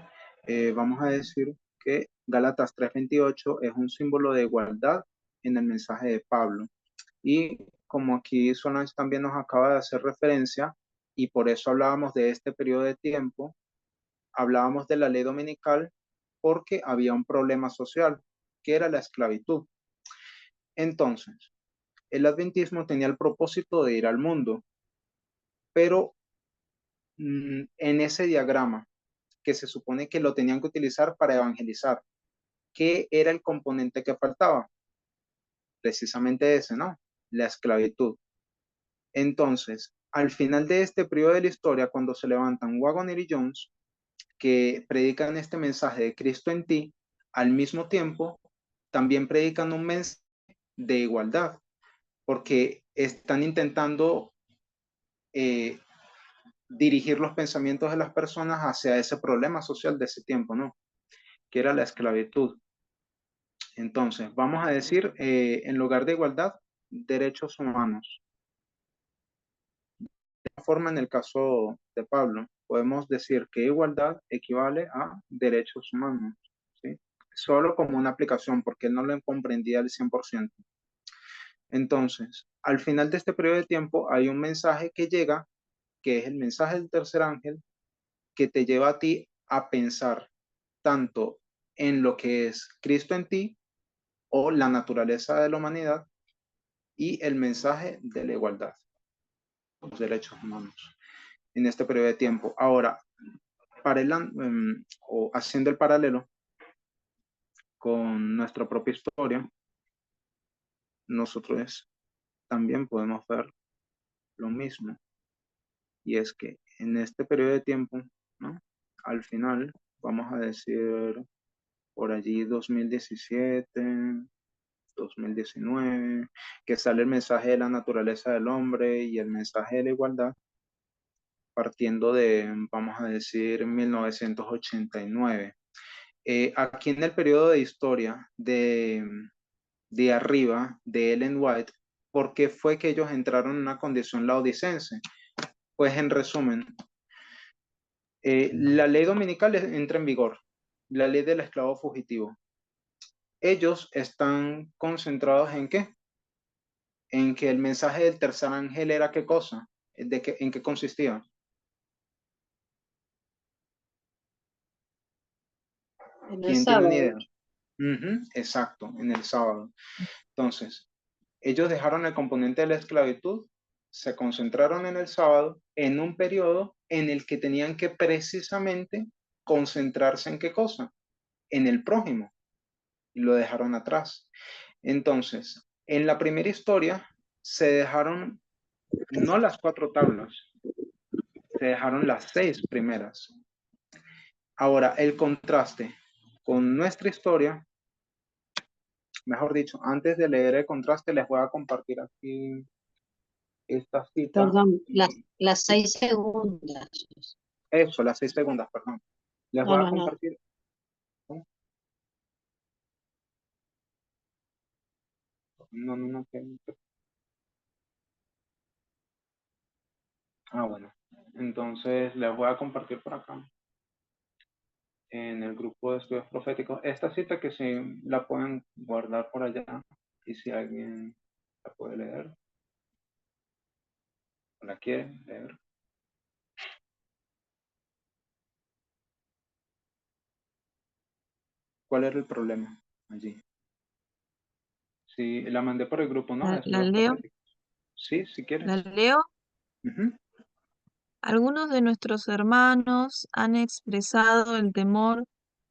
vamos a decir que Gálatas 3:28 es un símbolo de igualdad en el mensaje de Pablo. Y como aquí Solange también nos acaba de hacer referencia, y por eso hablábamos de este periodo de tiempo, hablábamos de la ley dominical porque había un problema social, que era la esclavitud. Entonces, el adventismo tenía el propósito de ir al mundo, pero en ese diagrama que se supone que lo tenían que utilizar para evangelizar, ¿qué era el componente que faltaba? Precisamente ese, ¿no? La esclavitud. Entonces, al final de este periodo de la historia, cuando se levantan Waggoner y Jones, que predican este mensaje de Cristo en ti, al mismo tiempo, también predican un mensaje de igualdad, porque están intentando dirigir los pensamientos de las personas hacia ese problema social de ese tiempo, ¿no? Que era la esclavitud. Entonces, vamos a decir, en lugar de igualdad, derechos humanos. De esta forma, en el caso de Pablo, podemos decir que igualdad equivale a derechos humanos, ¿sí? Solo como una aplicación, porque él no lo comprendía al 100%. Entonces, al final de este periodo de tiempo, hay un mensaje que llega, que es el mensaje del tercer ángel, que te lleva a ti a pensar tanto en lo que es Cristo en ti o la naturaleza de la humanidad y el mensaje de la igualdad, los derechos humanos en este periodo de tiempo. Ahora, o haciendo el paralelo con nuestra propia historia, nosotros también podemos ver lo mismo. Y es que en este periodo de tiempo, ¿no?, al final, vamos a decir por allí 2017, 2019, que sale el mensaje de la naturaleza del hombre y el mensaje de la igualdad, partiendo de, vamos a decir, 1989. Aquí en el periodo de historia de arriba, de Ellen White, ¿por qué fue que ellos entraron en una condición laodicense? Pues en resumen, la ley dominical entra en vigor, la ley del esclavo fugitivo. Ellos están concentrados en qué? En que el mensaje del tercer ángel era qué cosa, en qué consistía. En el ¿Quién tiene una sábado. idea? Exacto, en el sábado. Entonces, ellos dejaron el componente de la esclavitud, se concentraron en el sábado, en un periodo en el que tenían que precisamente concentrarse en qué cosa, en el prójimo, y lo dejaron atrás. Entonces, en la primera historia se dejaron no las 4 tablas, se dejaron las 6 primeras. Ahora, el contraste con nuestra historia, mejor dicho, antes de leer el contraste, les voy a compartir aquí esta cita. Perdón, las 6 segundas. Eso, las 6 segundas, perdón. Les voy a No. compartir. No. Bueno. Entonces, les voy a compartir por acá, en el grupo de estudios proféticos, esta cita que sí la pueden guardar por allá. Y si alguien ¿La puede leer? ¿La quiere leer? ¿Cuál era el problema allí? Sí, la mandé por el grupo, ¿no? La, De la estudios leo, proféticos. Sí, si la quieres. leo. Ujú. Algunos de nuestros hermanos han expresado el temor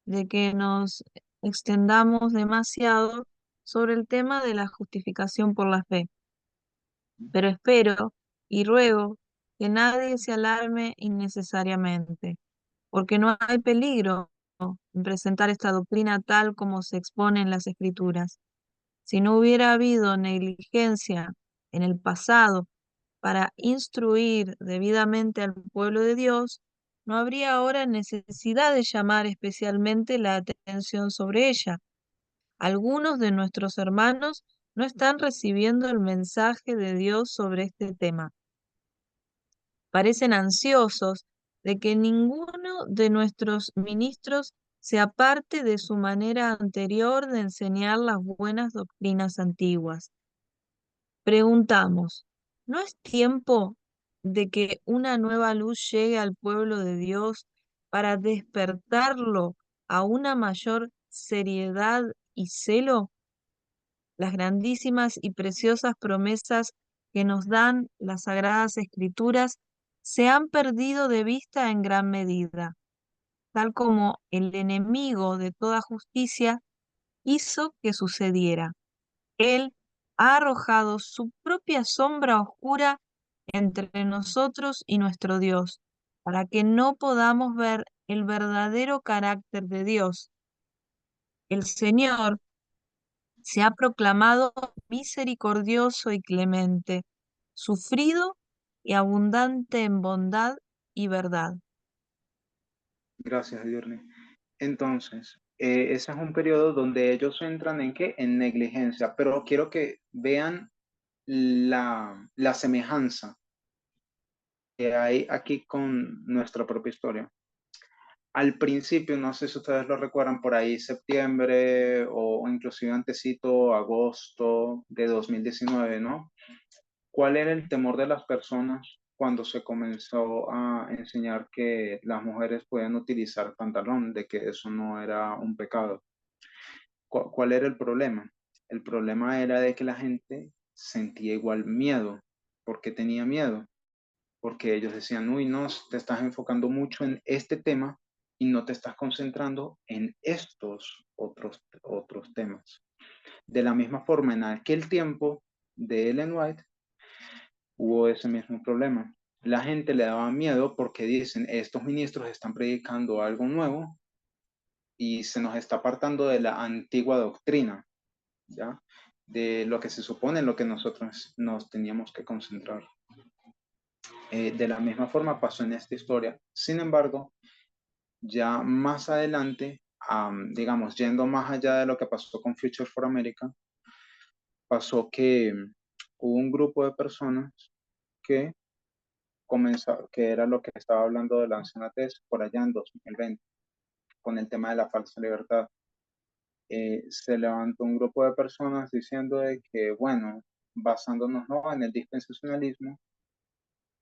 de que nos extendamos demasiado sobre el tema de la justificación por la fe, pero espero y ruego que nadie se alarme innecesariamente, porque no hay peligro en presentar esta doctrina tal como se expone en las Escrituras. Si no hubiera habido negligencia en el pasado para instruir debidamente al pueblo de Dios, no habría ahora necesidad de llamar especialmente la atención sobre ella. Algunos de nuestros hermanos no están recibiendo el mensaje de Dios sobre este tema. Parecen ansiosos de que ninguno de nuestros ministros se aparte de su manera anterior de enseñar las buenas doctrinas antiguas. Preguntamos, ¿no es tiempo de que una nueva luz llegue al pueblo de Dios para despertarlo a una mayor seriedad y celo? Las grandísimas y preciosas promesas que nos dan las Sagradas Escrituras se han perdido de vista en gran medida, tal como el enemigo de toda justicia hizo que sucediera. Él ha arrojado su propia sombra oscura entre nosotros y nuestro Dios, para que no podamos ver el verdadero carácter de Dios. El Señor se ha proclamado misericordioso y clemente, sufrido y abundante en bondad y verdad. Gracias, Edurne. Entonces, ese es un periodo donde ellos entran en qué? En negligencia, pero quiero que vean la semejanza que hay aquí con nuestra propia historia. Al principio, no sé si ustedes lo recuerdan, por ahí septiembre o inclusive antesito, agosto de 2019, ¿no? ¿Cuál era el temor de las personas cuando se comenzó a enseñar que las mujeres podían utilizar pantalón, de que eso no era un pecado? ¿Cuál era el problema? El problema era de que la gente sentía igual miedo. ¿Por qué tenía miedo? Porque ellos decían, uy, no, te estás enfocando mucho en este tema y no te estás concentrando en estos otros temas. De la misma forma, en aquel tiempo de Ellen White hubo ese mismo problema. La gente le daba miedo porque dicen, estos ministros están predicando algo nuevo y se nos está apartando de la antigua doctrina, ¿ya? De lo que se supone en lo que nosotros nos teníamos que concentrar. De la misma forma pasó en esta historia. Sin embargo, ya más adelante, digamos, yendo más allá de lo que pasó con Future for America, pasó que hubo un grupo de personas que comenzó, que era lo que estaba hablando de la ancianatez por allá en 2020, con el tema de la falsa libertad. Se levantó un grupo de personas diciendo de que, bueno, basándonos ¿no? en el dispensacionalismo,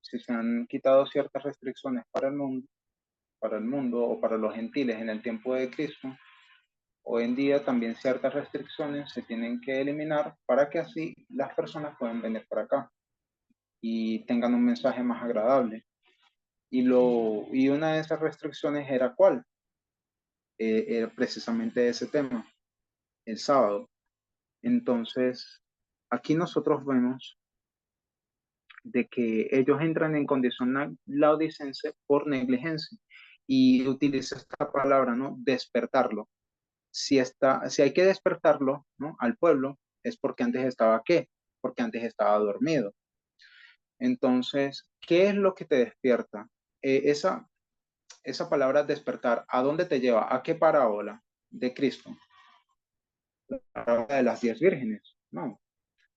si se han quitado ciertas restricciones para el mundo o para los gentiles en el tiempo de Cristo, hoy en día también ciertas restricciones se tienen que eliminar para que así las personas puedan venir para acá y tengan un mensaje más agradable. Y una de esas restricciones era ¿cuál? Era precisamente ese tema, el sábado. Entonces, aquí nosotros vemos de que ellos entran en condición laodicense por negligencia y utiliza esta palabra, ¿no? Despertarlo. Si hay que despertarlo, ¿no? Al pueblo, es porque antes estaba ¿qué? Porque antes estaba dormido. Entonces, ¿qué es lo que te despierta? Esa palabra despertar, ¿a dónde te lleva? ¿A qué parábola de Cristo? La parábola de las 10 vírgenes, ¿no?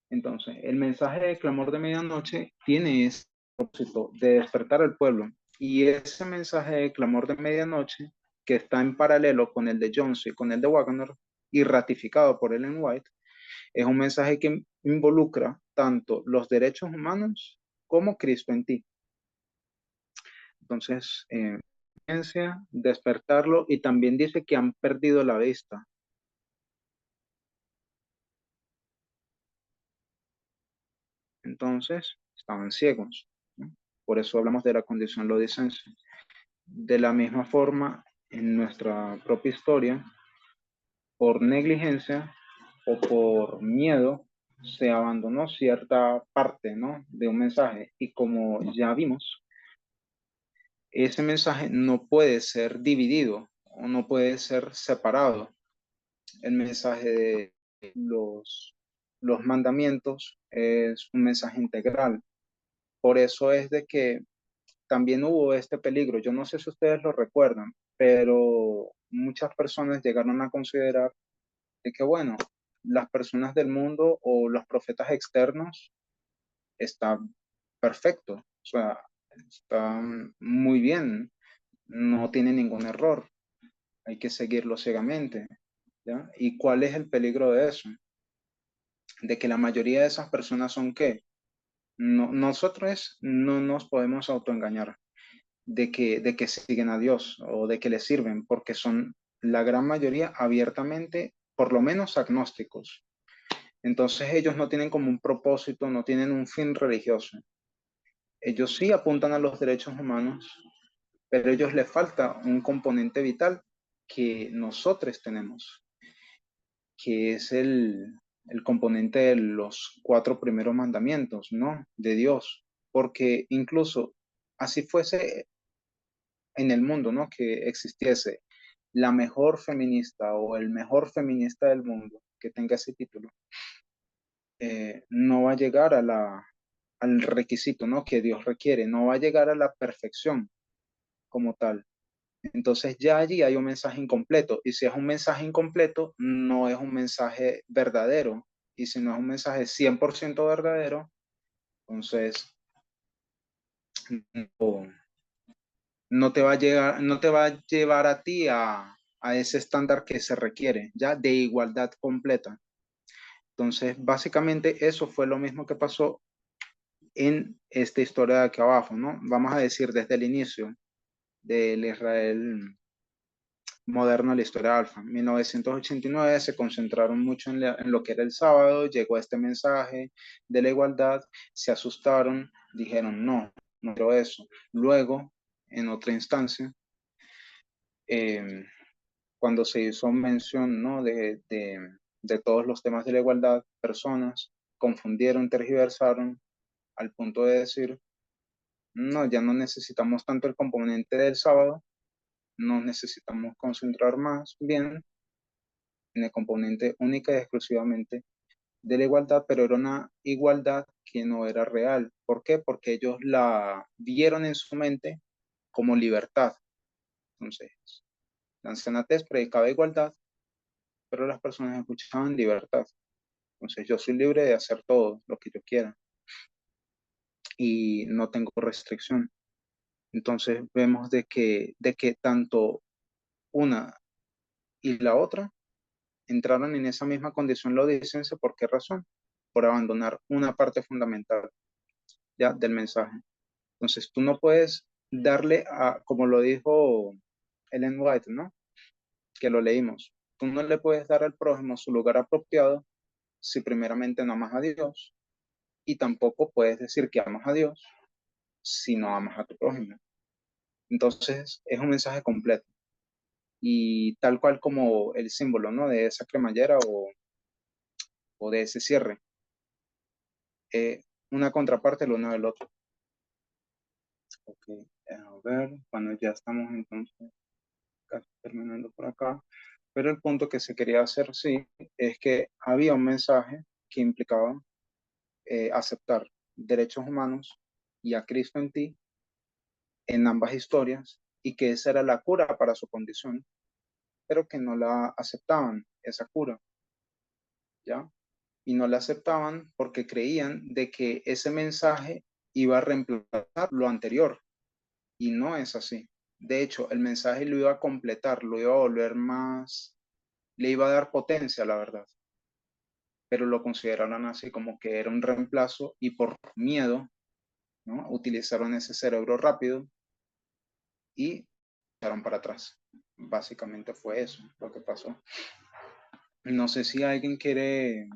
Entonces, el mensaje de clamor de medianoche tiene ese propósito de despertar al pueblo. Y ese mensaje de clamor de medianoche, que está en paralelo con el de Jones y con el de Wagner, y ratificado por Ellen White, es un mensaje que involucra tanto los derechos humanos como Cristo en ti. Entonces, despertarlo, y también dice que han perdido la vista. Entonces, estaban ciegos, ¿no? Por eso hablamos de la condición lodicense. De la misma forma, en nuestra propia historia, por negligencia o por miedo, se abandonó cierta parte, ¿no?, de un mensaje. Y como ya vimos, ese mensaje no puede ser dividido o no puede ser separado. El mensaje de los mandamientos es un mensaje integral. Por eso es de que también hubo este peligro. Yo no sé si ustedes lo recuerdan, pero muchas personas llegaron a considerar de que, bueno, las personas del mundo o los profetas externos están perfectos, o sea, están muy bien, no tienen ningún error, hay que seguirlo ciegamente, ¿ya? ¿Y cuál es el peligro de eso? De que la mayoría de esas personas son ¿qué? No, nosotros no nos podemos autoengañar de que siguen a Dios o de que le sirven, porque son la gran mayoría abiertamente, por lo menos agnósticos. Entonces ellos no tienen como un propósito, no tienen un fin religioso. Ellos sí apuntan a los derechos humanos, pero a ellos les falta un componente vital que nosotros tenemos, que es el componente de los 4 primeros mandamientos, ¿no? De Dios. Porque incluso así fuese en el mundo, ¿no?, que existiese la mejor feminista o el mejor feminista del mundo que tenga ese título, no va a llegar al requisito, ¿no?, que Dios requiere, no va a llegar a la perfección como tal. Entonces ya allí hay un mensaje incompleto, y si es un mensaje incompleto, no es un mensaje verdadero, y si no es un mensaje 100% verdadero, entonces no, no te va a llevar a ti a ese estándar que se requiere, ya de igualdad completa. Entonces, básicamente eso fue lo mismo que pasó en esta historia de aquí abajo, ¿no? Vamos a decir desde el inicio del Israel moderno, la historia de Alfa. En 1989 se concentraron mucho en lo que era el sábado, llegó este mensaje de la igualdad, se asustaron, dijeron, no, no quiero eso. Luego, en otra instancia, cuando se hizo mención, ¿no?, de todos los temas de la igualdad, personas confundieron, tergiversaron, al punto de decir, no, ya no necesitamos tanto el componente del sábado, nos necesitamos concentrar más bien en el componente única y exclusivamente de la igualdad, pero era una igualdad que no era real. ¿Por qué? Porque ellos la vieron en su mente como libertad. Entonces, la anciana Tess predicaba igualdad, pero las personas escuchaban libertad. Entonces, yo soy libre de hacer todo lo que yo quiera y no tengo restricción. Entonces, vemos de que tanto una y la otra entraron en esa misma condición lodicense. ¿Por qué razón? Por abandonar una parte fundamental ya del mensaje. Entonces tú no puedes darle a, como lo dijo Ellen White, ¿no?, que lo leímos, tú no le puedes dar al prójimo su lugar apropiado si primeramente no amas a Dios, y tampoco puedes decir que amas a Dios si no amas a tu prójimo. Entonces es un mensaje completo y tal cual como el símbolo, ¿no?, de esa cremallera o de ese cierre, una contraparte el uno del otro. Ok, a ver, bueno, ya estamos entonces casi terminando por acá, pero el punto que se quería hacer, sí, es que había un mensaje que implicaba aceptar derechos humanos y a Cristo en ti en ambas historias, y que esa era la cura para su condición, pero que no la aceptaban, esa cura, ¿ya? Y no la aceptaban porque creían de que ese mensaje iba a reemplazar lo anterior, y no es así. De hecho, el mensaje lo iba a completar, lo iba a volver más, le iba a dar potencia, la verdad. pero lo consideraron así como que era un reemplazo y por miedo, ¿no? Utilizaron ese cerebro rápido y echaron para atrás. Básicamente fue eso lo que pasó. No sé si alguien quiere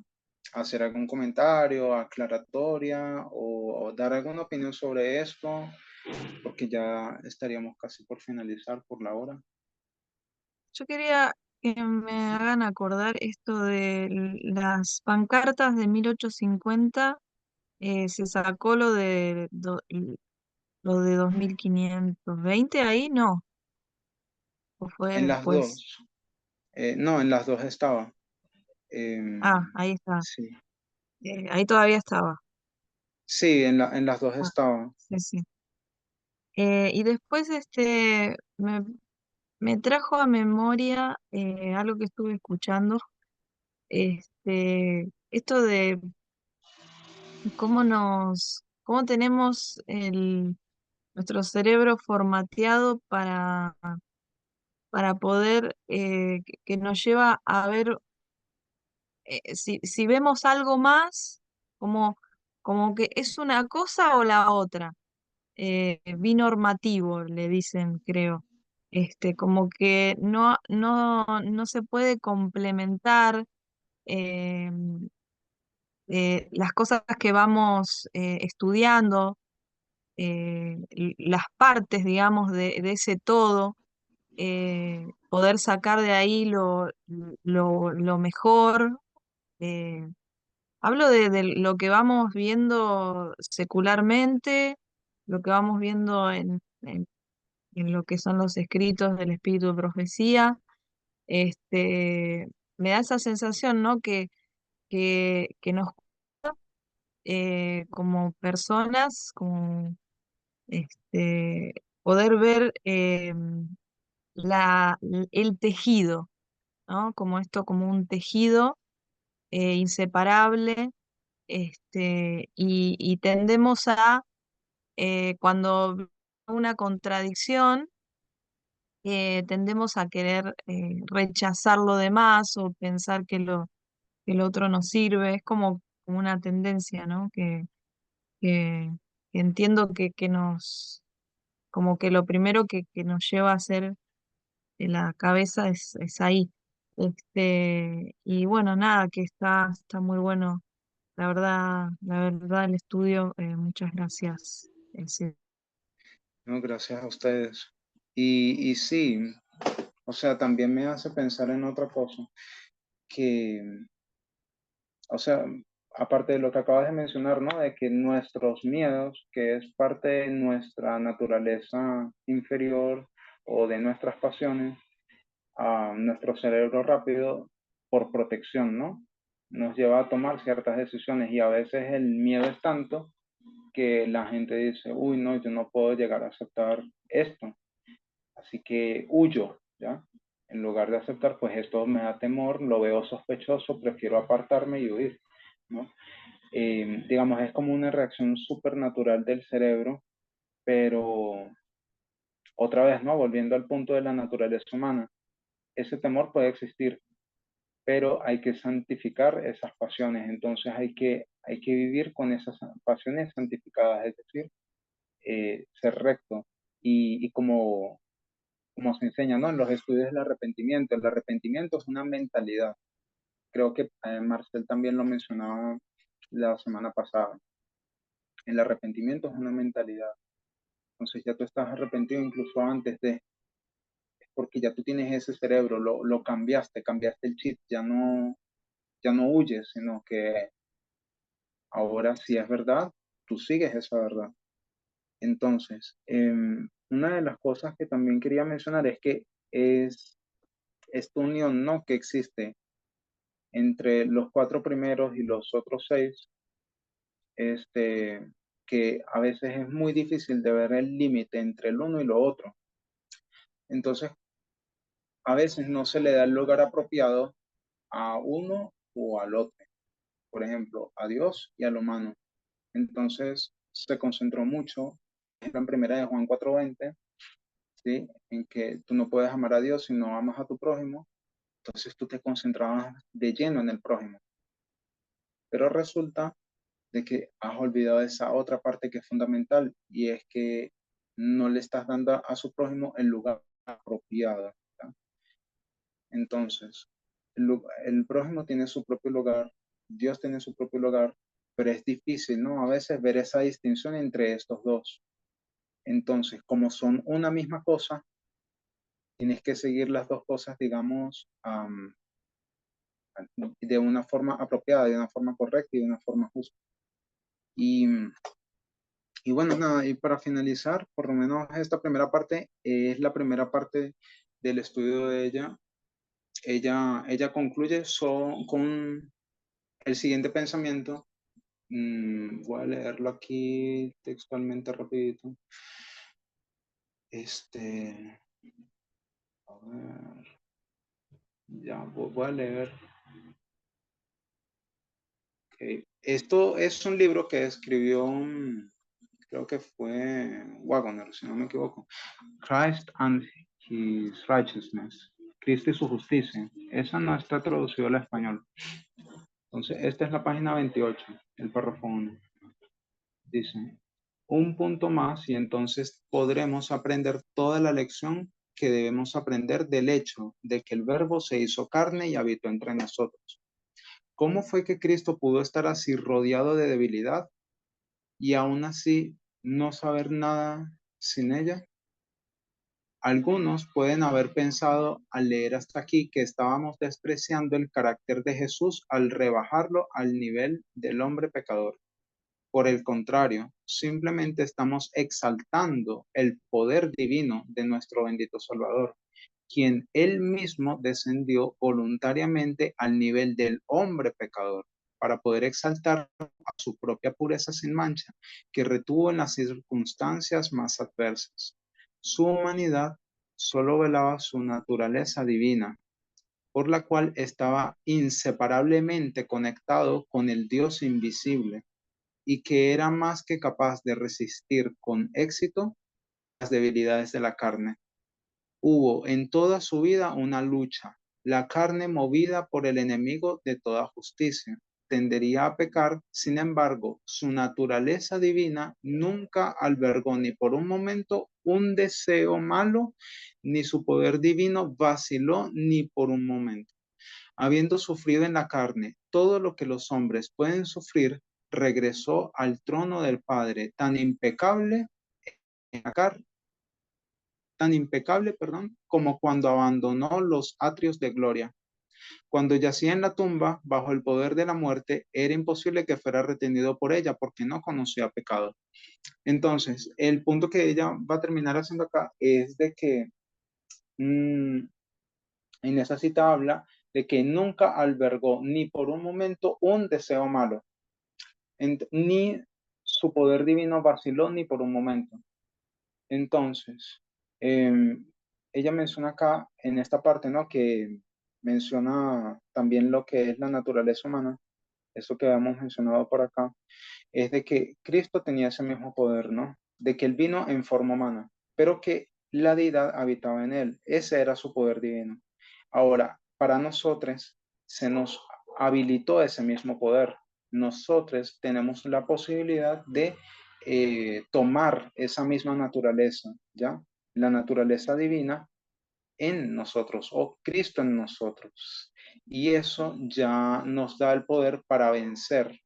hacer algún comentario, aclaratoria o dar alguna opinión sobre esto, porque ya estaríamos casi por finalizar por la hora. Yo quería que me hagan acordar esto de las pancartas de 1850. Se sacó lo de 2520 ahí, ¿no? ¿O fue En las después? dos, no, en las dos estaba. Ahí está. Sí, Ahí todavía estaba. sí, en las dos Ah, estaba. sí, sí. Y después me trajo a memoria algo que estuve escuchando, esto de cómo tenemos nuestro cerebro formateado para poder, que nos lleva a ver, si vemos algo más, como que es una cosa o la otra. Binormativo, le dicen, creo. Como que no se puede complementar eh, las cosas que vamos estudiando, las partes, digamos, de ese todo, poder sacar de ahí lo mejor. eh, Hablo de lo que vamos viendo secularmente, lo que vamos viendo en lo que son los escritos del Espíritu de Profecía. este, Me da esa sensación, ¿no? Que nos, como personas, como poder ver el tejido, ¿no? Como esto, como un tejido inseparable. Y tendemos a, cuando vemos una contradicción, tendemos a querer rechazar lo demás o pensar que lo otro nos sirve. Es como una tendencia, ¿no? Que, que entiendo como que lo primero que nos lleva a hacer en la cabeza es ahí. Y bueno, nada, que está muy bueno. La verdad, el estudio, muchas gracias. Sí. No, gracias a ustedes. Y sí, o sea, también me hace pensar en otra cosa, que, o sea, aparte de lo que acabas de mencionar, ¿no? De que nuestros miedos, que es parte de nuestra naturaleza inferior o de nuestras pasiones, a nuestro cerebro rápido, por protección, ¿no? Nos lleva a tomar ciertas decisiones y a veces el miedo es tanto que la gente dice, uy, no, yo no puedo llegar a aceptar esto, así que huyo, ¿ya? En lugar de aceptar, pues esto me da temor, lo veo sospechoso, prefiero apartarme y huir, ¿no? Digamos, es como una reacción súper natural del cerebro, pero otra vez, ¿no? Volviendo al punto de la naturaleza humana, ese temor puede existir, pero hay que santificar esas pasiones, entonces hay que vivir con esas pasiones santificadas, es decir, ser recto. Y como se enseña, ¿no? En los estudios del arrepentimiento, el arrepentimiento es una mentalidad. Creo que Marcel también lo mencionaba la semana pasada. El arrepentimiento es una mentalidad. Entonces ya tú estás arrepentido incluso antes de, porque ya tú tienes ese cerebro, lo cambiaste, cambiaste el chip, ya no huyes, sino que ahora si es verdad, tú sigues esa verdad. Entonces, una de las cosas que también quería mencionar es que es esta unión, ¿no? Que existe entre los cuatro primeros y los otros seis, este, que a veces es muy difícil de ver el límite entre el uno y lo otro. Entonces, a veces no se le da el lugar apropiado a uno o al otro. Por ejemplo, a Dios y al humano. Entonces, se concentró mucho en primera de Juan 4:20, ¿sí? En que tú no puedes amar a Dios si no amas a tu prójimo. Entonces tú te concentrabas de lleno en el prójimo. Pero resulta de que has olvidado esa otra parte que es fundamental y es que no le estás dando a su prójimo el lugar apropiado. ¿Verdad? Entonces, el prójimo tiene su propio lugar, Dios tiene su propio lugar, pero es difícil, ¿no? A veces ver esa distinción entre estos dos. Entonces, como son una misma cosa, tienes que seguir las dos cosas, digamos, de una forma apropiada, de una forma correcta y de una forma justa. Y, y bueno, nada, y para finalizar, por lo menos esta primera parte es la primera parte del estudio de ella. Ella concluye con el siguiente pensamiento. Voy a leerlo aquí textualmente rapidito. A ver, ya voy a leer. Okay. Esto es un libro que escribió, creo que fue Wagner, si no me equivoco. Christ and His Righteousness. Cristo y su justicia. Esa no está traducida al español. Entonces, esta es la página 28, el párrafo 1. Dice, un punto más y entonces podremos aprender toda la lección que debemos aprender del hecho de que el Verbo se hizo carne y habitó entre nosotros. ¿Cómo fue que Cristo pudo estar así rodeado de debilidad y aún así no saber nada sin ella? Algunos pueden haber pensado al leer hasta aquí que estábamos despreciando el carácter de Jesús al rebajarlo al nivel del hombre pecador. Por el contrario, simplemente estamos exaltando el poder divino de nuestro bendito Salvador, quien él mismo descendió voluntariamente al nivel del hombre pecador para poder exaltar a su propia pureza sin mancha, que retuvo en las circunstancias más adversas. Su humanidad solo velaba su naturaleza divina, por la cual estaba inseparablemente conectado con el Dios invisible y que era más que capaz de resistir con éxito las debilidades de la carne. Hubo en toda su vida una lucha. La carne, movida por el enemigo de toda justicia, tendería a pecar. Sin embargo, su naturaleza divina nunca albergó ni por un momento un deseo malo, ni su poder divino vaciló ni por un momento. Habiendo sufrido en la carne todo lo que los hombres pueden sufrir, regresó al trono del Padre tan impecable en la carne, como cuando abandonó los atrios de gloria. Cuando yacía en la tumba, bajo el poder de la muerte, era imposible que fuera retenido por ella, porque no conocía pecado. Entonces, el punto que ella va a terminar haciendo acá es de que en esa cita habla de que nunca albergó ni por un momento un deseo malo, ni su poder divino vaciló ni por un momento. Entonces, ella menciona acá en esta parte, ¿no? Que menciona también lo que es la naturaleza humana, eso que habíamos mencionado por acá, es de que Cristo tenía ese mismo poder, ¿no? De que él vino en forma humana, pero que la deidad habitaba en él. Ese era su poder divino. Ahora, para nosotros se nos habilitó ese mismo poder. Nosotros tenemos la posibilidad de tomar esa misma naturaleza, ¿ya? La naturaleza divina en nosotros o Cristo en nosotros. Y eso ya nos da el poder para vencer.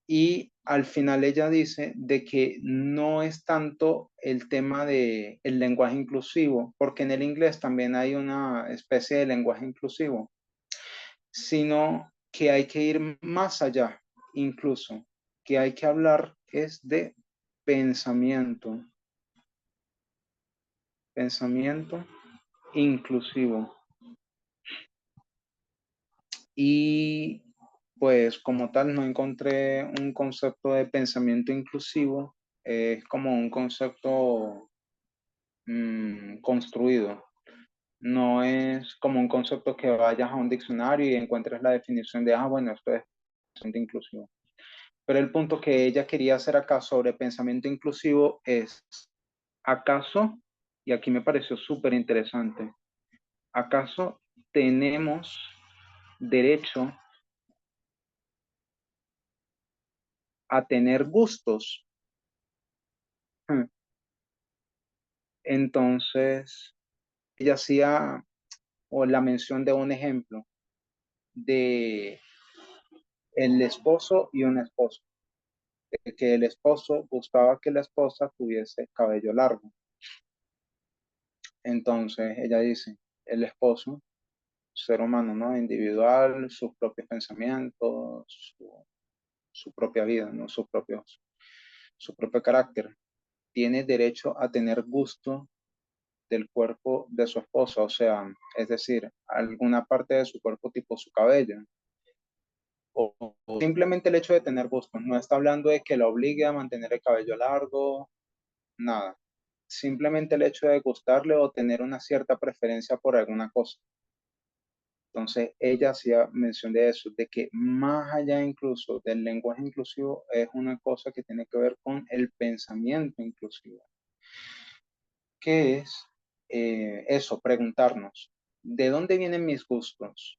Y al final ella dice de que no es tanto el tema de el lenguaje inclusivo, porque en el inglés también hay una especie de lenguaje inclusivo, sino que hay que ir más allá, incluso, que hay que hablar es de pensamiento, pensamiento inclusivo. Y pues como tal no encontré un concepto de pensamiento inclusivo, es como un concepto construido. No es como un concepto que vayas a un diccionario y encuentres la definición de, bueno, esto es pensamiento inclusivo. Pero el punto que ella quería hacer acá sobre pensamiento inclusivo es, ¿acaso? Y aquí me pareció súper interesante. ¿Acaso tenemos derecho a tener gustos. Entonces, ella hacía o la mención de un ejemplo de el esposo y un esposo, de que el esposo buscaba que la esposa tuviese cabello largo. Entonces, ella dice, el esposo, ser humano, ¿no? Individual, sus propios pensamientos, su propia vida, ¿no? Su propio carácter. Tiene derecho a tener gusto del cuerpo de su esposa, o sea, es decir, alguna parte de su cuerpo tipo su cabello, o simplemente el hecho de tener gusto. No está hablando de que la obligue a mantener el cabello largo, nada. Simplemente el hecho de gustarle o tener una cierta preferencia por alguna cosa. Entonces, ella hacía mención de eso, de que más allá incluso del lenguaje inclusivo es una cosa que tiene que ver con el pensamiento inclusivo, que es eso, preguntarnos, ¿de dónde vienen mis gustos?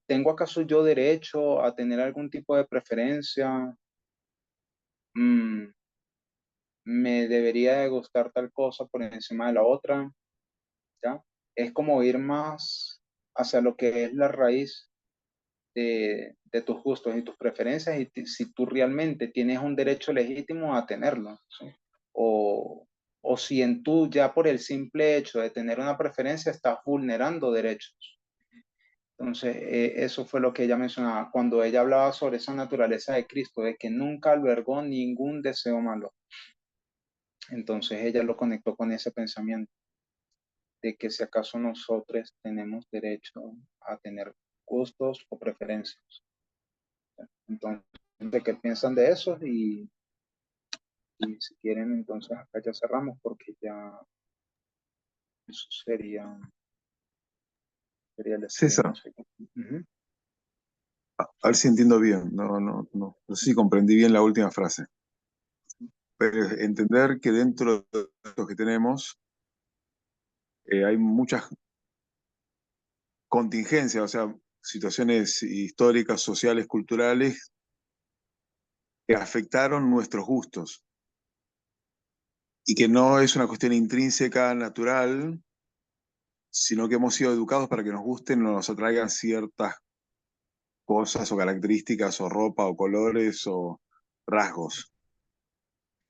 ¿Tengo acaso yo derecho a tener algún tipo de preferencia? Mm, ¿Me debería de gustar tal cosa por encima de la otra? ¿Ya? Es como ir más hacia lo que es la raíz de tus gustos y tus preferencias y si tú realmente tienes un derecho legítimo a tenerlo, ¿sí? O si en tú ya por el simple hecho de tener una preferencia estás vulnerando derechos. Entonces, eso fue lo que ella mencionaba cuando ella hablaba sobre esa naturaleza de Cristo, de que nunca albergó ningún deseo malo. Entonces, ella lo conectó con ese pensamiento de que si acaso nosotros tenemos derecho a tener gustos o preferencias. Entonces, ¿de qué piensan de eso? Y si quieren, entonces acá ya cerramos porque ya eso sería el estudio, no César, sé. Ujú. a ver si entiendo bien, no sé si comprendí bien la última frase, pero entender que dentro de lo que tenemos hay muchas contingencias, o sea, situaciones históricas, sociales, culturales que afectaron nuestros gustos y que no es una cuestión intrínseca, natural, sino que hemos sido educados para que nos gusten o nos atraigan ciertas cosas o características o ropa o colores o rasgos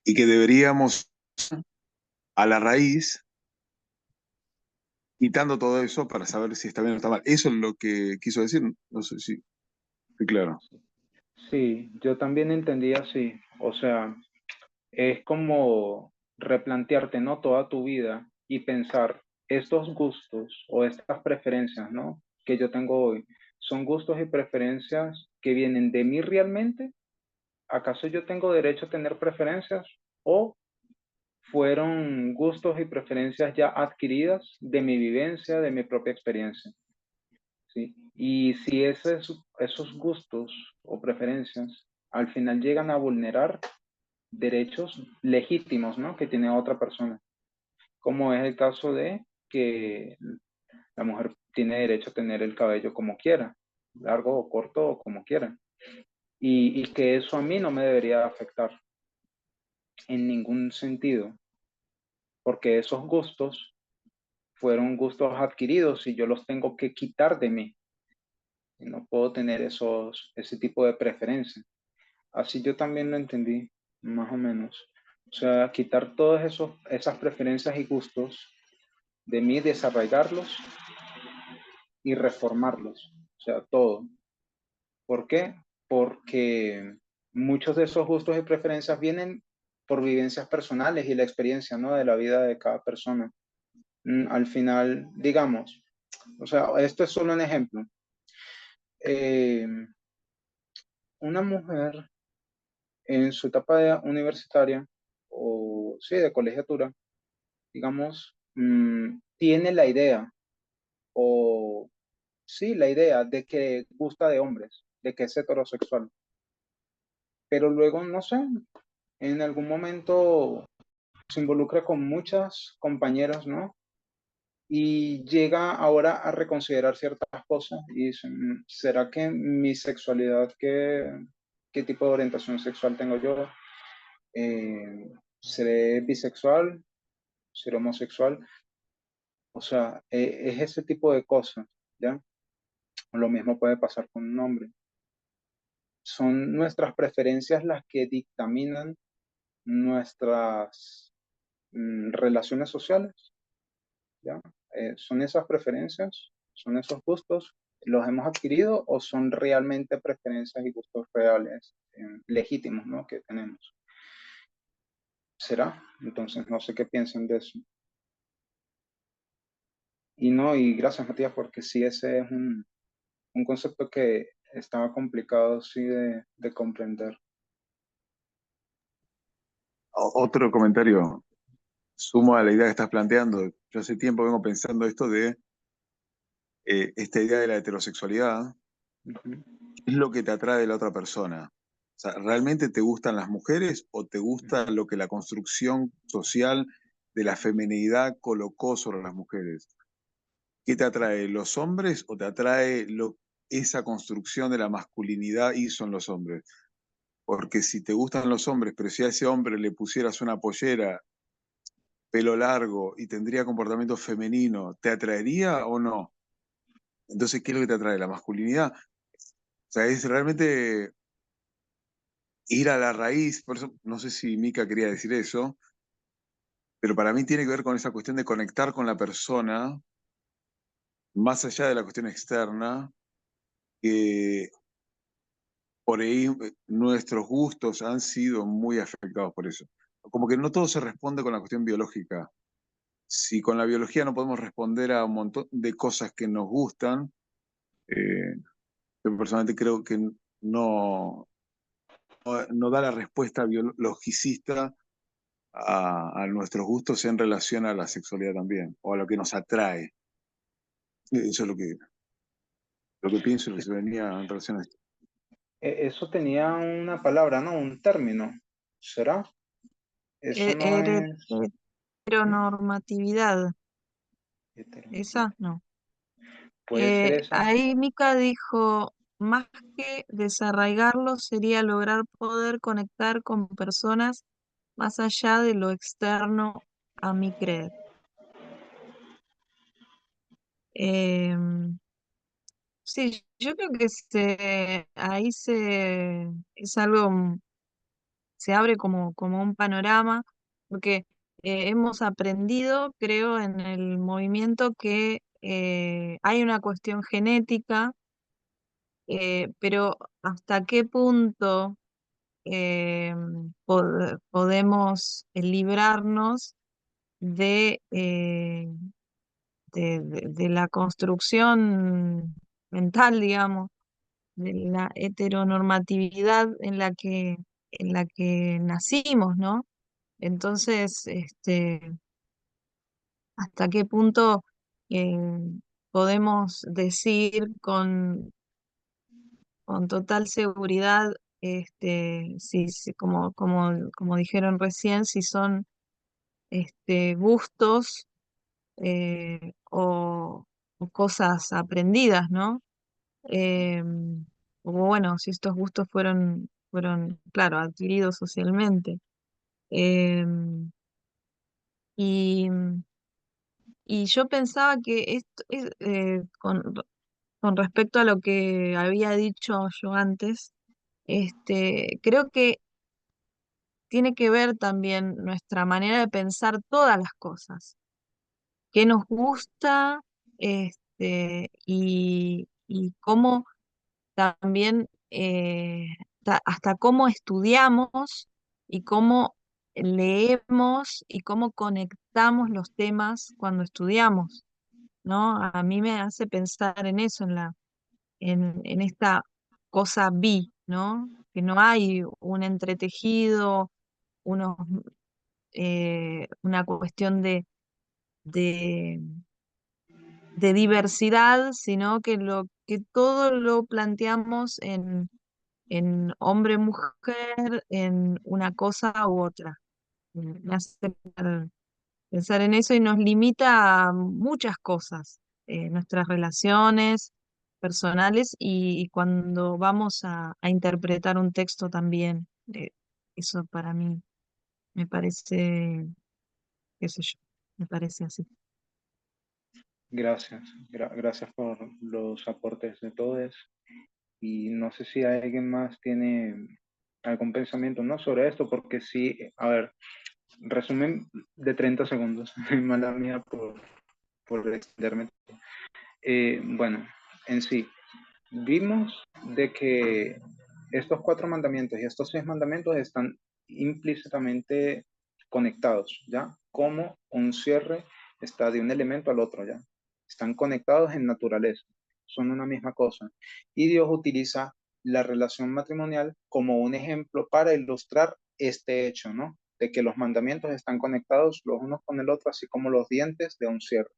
y que deberíamos a la raíz quitando todo eso para saber si está bien o está mal. Eso es lo que quiso decir, no sé si estoy claro. Sí, yo también entendí así. O sea, es como replantearte, ¿no? Toda tu vida y pensar, estos gustos o estas preferencias, ¿no? Que yo tengo hoy, ¿son gustos y preferencias que vienen de mí realmente? ¿Acaso yo tengo derecho a tener preferencias? ¿O fueron gustos y preferencias ya adquiridas de mi vivencia, de mi propia experiencia? ¿Sí? Y si esos gustos o preferencias al final llegan a vulnerar derechos legítimos, ¿no? Que tiene otra persona, como es el caso de que la mujer tiene derecho a tener el cabello como quiera, largo o corto o como quiera, y que eso a mí no me debería afectar en ningún sentido, porque esos gustos fueron gustos adquiridos y yo los tengo que quitar de mí, y no puedo tener ese tipo de preferencia. Así yo también lo entendí, más o menos. O sea, quitar todas esas preferencias y gustos de mí, desarraigarlos y reformarlos. O sea, todo. ¿Por qué? Porque muchos de esos gustos y preferencias vienen por vivencias personales y la experiencia, ¿no? De la vida de cada persona. Al final, digamos, o sea, esto es solo un ejemplo. Eh, una mujer en su etapa universitaria o sí, de colegiatura, digamos, tiene la idea o sí, la idea de que gusta de hombres, de que es heterosexual, pero luego, no sé, en algún momento se involucra con muchas compañeras, ¿no? Y llega ahora a reconsiderar ciertas cosas y dice, ¿será que mi sexualidad qué tipo de orientación sexual tengo yo, seré bisexual, seré homosexual, o sea, es ese tipo de cosas, ¿ya? Lo mismo puede pasar con un hombre. Son nuestras preferencias las que dictaminan nuestras relaciones sociales, ¿ya? ¿Son esas preferencias? ¿Son esos gustos? ¿Los hemos adquirido o son realmente preferencias y gustos reales, legítimos, ¿no? Que tenemos? ¿Será? Entonces, no sé qué piensan de eso. Y no, y gracias, Matías, porque sí, ese es un concepto que estaba complicado, sí, de comprender. Otro comentario, sumo a la idea que estás planteando. Yo hace tiempo vengo pensando esto de esta idea de la heterosexualidad. Ujú. ¿Qué es lo que te atrae de la otra persona? O sea, ¿realmente te gustan las mujeres o te gusta lo que la construcción social de la feminidad colocó sobre las mujeres? ¿Qué te atrae, los hombres o te atrae esa construcción de la masculinidad hizo en los hombres? Porque si te gustan los hombres, pero si a ese hombre le pusieras una pollera, pelo largo y tendría comportamiento femenino, ¿te atraería o no? Entonces, ¿qué es lo que te atrae? ¿La masculinidad? O sea, es realmente ir a la raíz. Por eso, no sé si Mika quería decir eso, pero para mí tiene que ver con esa cuestión de conectar con la persona, más allá de la cuestión externa, que por ahí nuestros gustos han sido muy afectados por eso. Como que no todo se responde con la cuestión biológica. Si con la biología no podemos responder a un montón de cosas que nos gustan, eh, yo personalmente creo que no da la respuesta biologicista a nuestros gustos en relación a la sexualidad también, o a lo que nos atrae. Eso es lo que pienso y lo que se venía en relación a esto. Eso tenía una palabra, ¿no? Un término. ¿Será? Eso no Here- es Heteronormatividad, heteronormativo. esa no. Puede ser eso. Ahí Mika dijo, más que desarraigarlo sería lograr poder conectar con personas más allá de lo externo a mi creer. Em, sí, yo creo que es algo, se abre como un panorama, porque hemos aprendido, creo, en el movimiento que hay una cuestión genética, pero hasta qué punto eh, podemos librarnos de, de la construcción mental, digamos, de la heteronormatividad en la que nacimos, ¿no? Entonces, ¿hasta qué punto eh, podemos decir con total seguridad, como dijeron recién, si son gustos o cosas aprendidas, ¿no? Em, o bueno, si estos gustos fueron, claro, adquiridos socialmente. Em, y, y yo pensaba que esto con respecto a lo que había dicho yo antes, creo que tiene que ver también nuestra manera de pensar todas las cosas, qué nos gusta, y cómo también, hasta cómo estudiamos y cómo leemos y cómo conectamos los temas cuando estudiamos, ¿no? A mí me hace pensar en eso, en esta cosa ¿no? Que no hay un entretejido, unos, una cuestión de, de diversidad, sino que todo lo planteamos en hombre-mujer, en una cosa u otra. Me hace pensar en eso y nos limita a muchas cosas, nuestras relaciones, personales y cuando vamos a interpretar un texto también. Eso para mí me parece, qué sé yo, me parece así. Gracias, gracias por los aportes de todos. Y no sé si alguien más tiene algún pensamiento, ¿no? Sobre esto, porque sí, a ver, resumen de 30 segundos. Mala mía por extenderme. Bueno, en sí, vimos de que estos 4 mandamientos y estos 6 mandamientos están implícitamente conectados, ¿ya? Como un cierre está de un elemento al otro, ¿ya? Están conectados en naturaleza, son una misma cosa. Y Dios utiliza la relación matrimonial como un ejemplo para ilustrar este hecho, ¿no? De que los mandamientos están conectados los unos con el otro, así como los dientes de un cierre.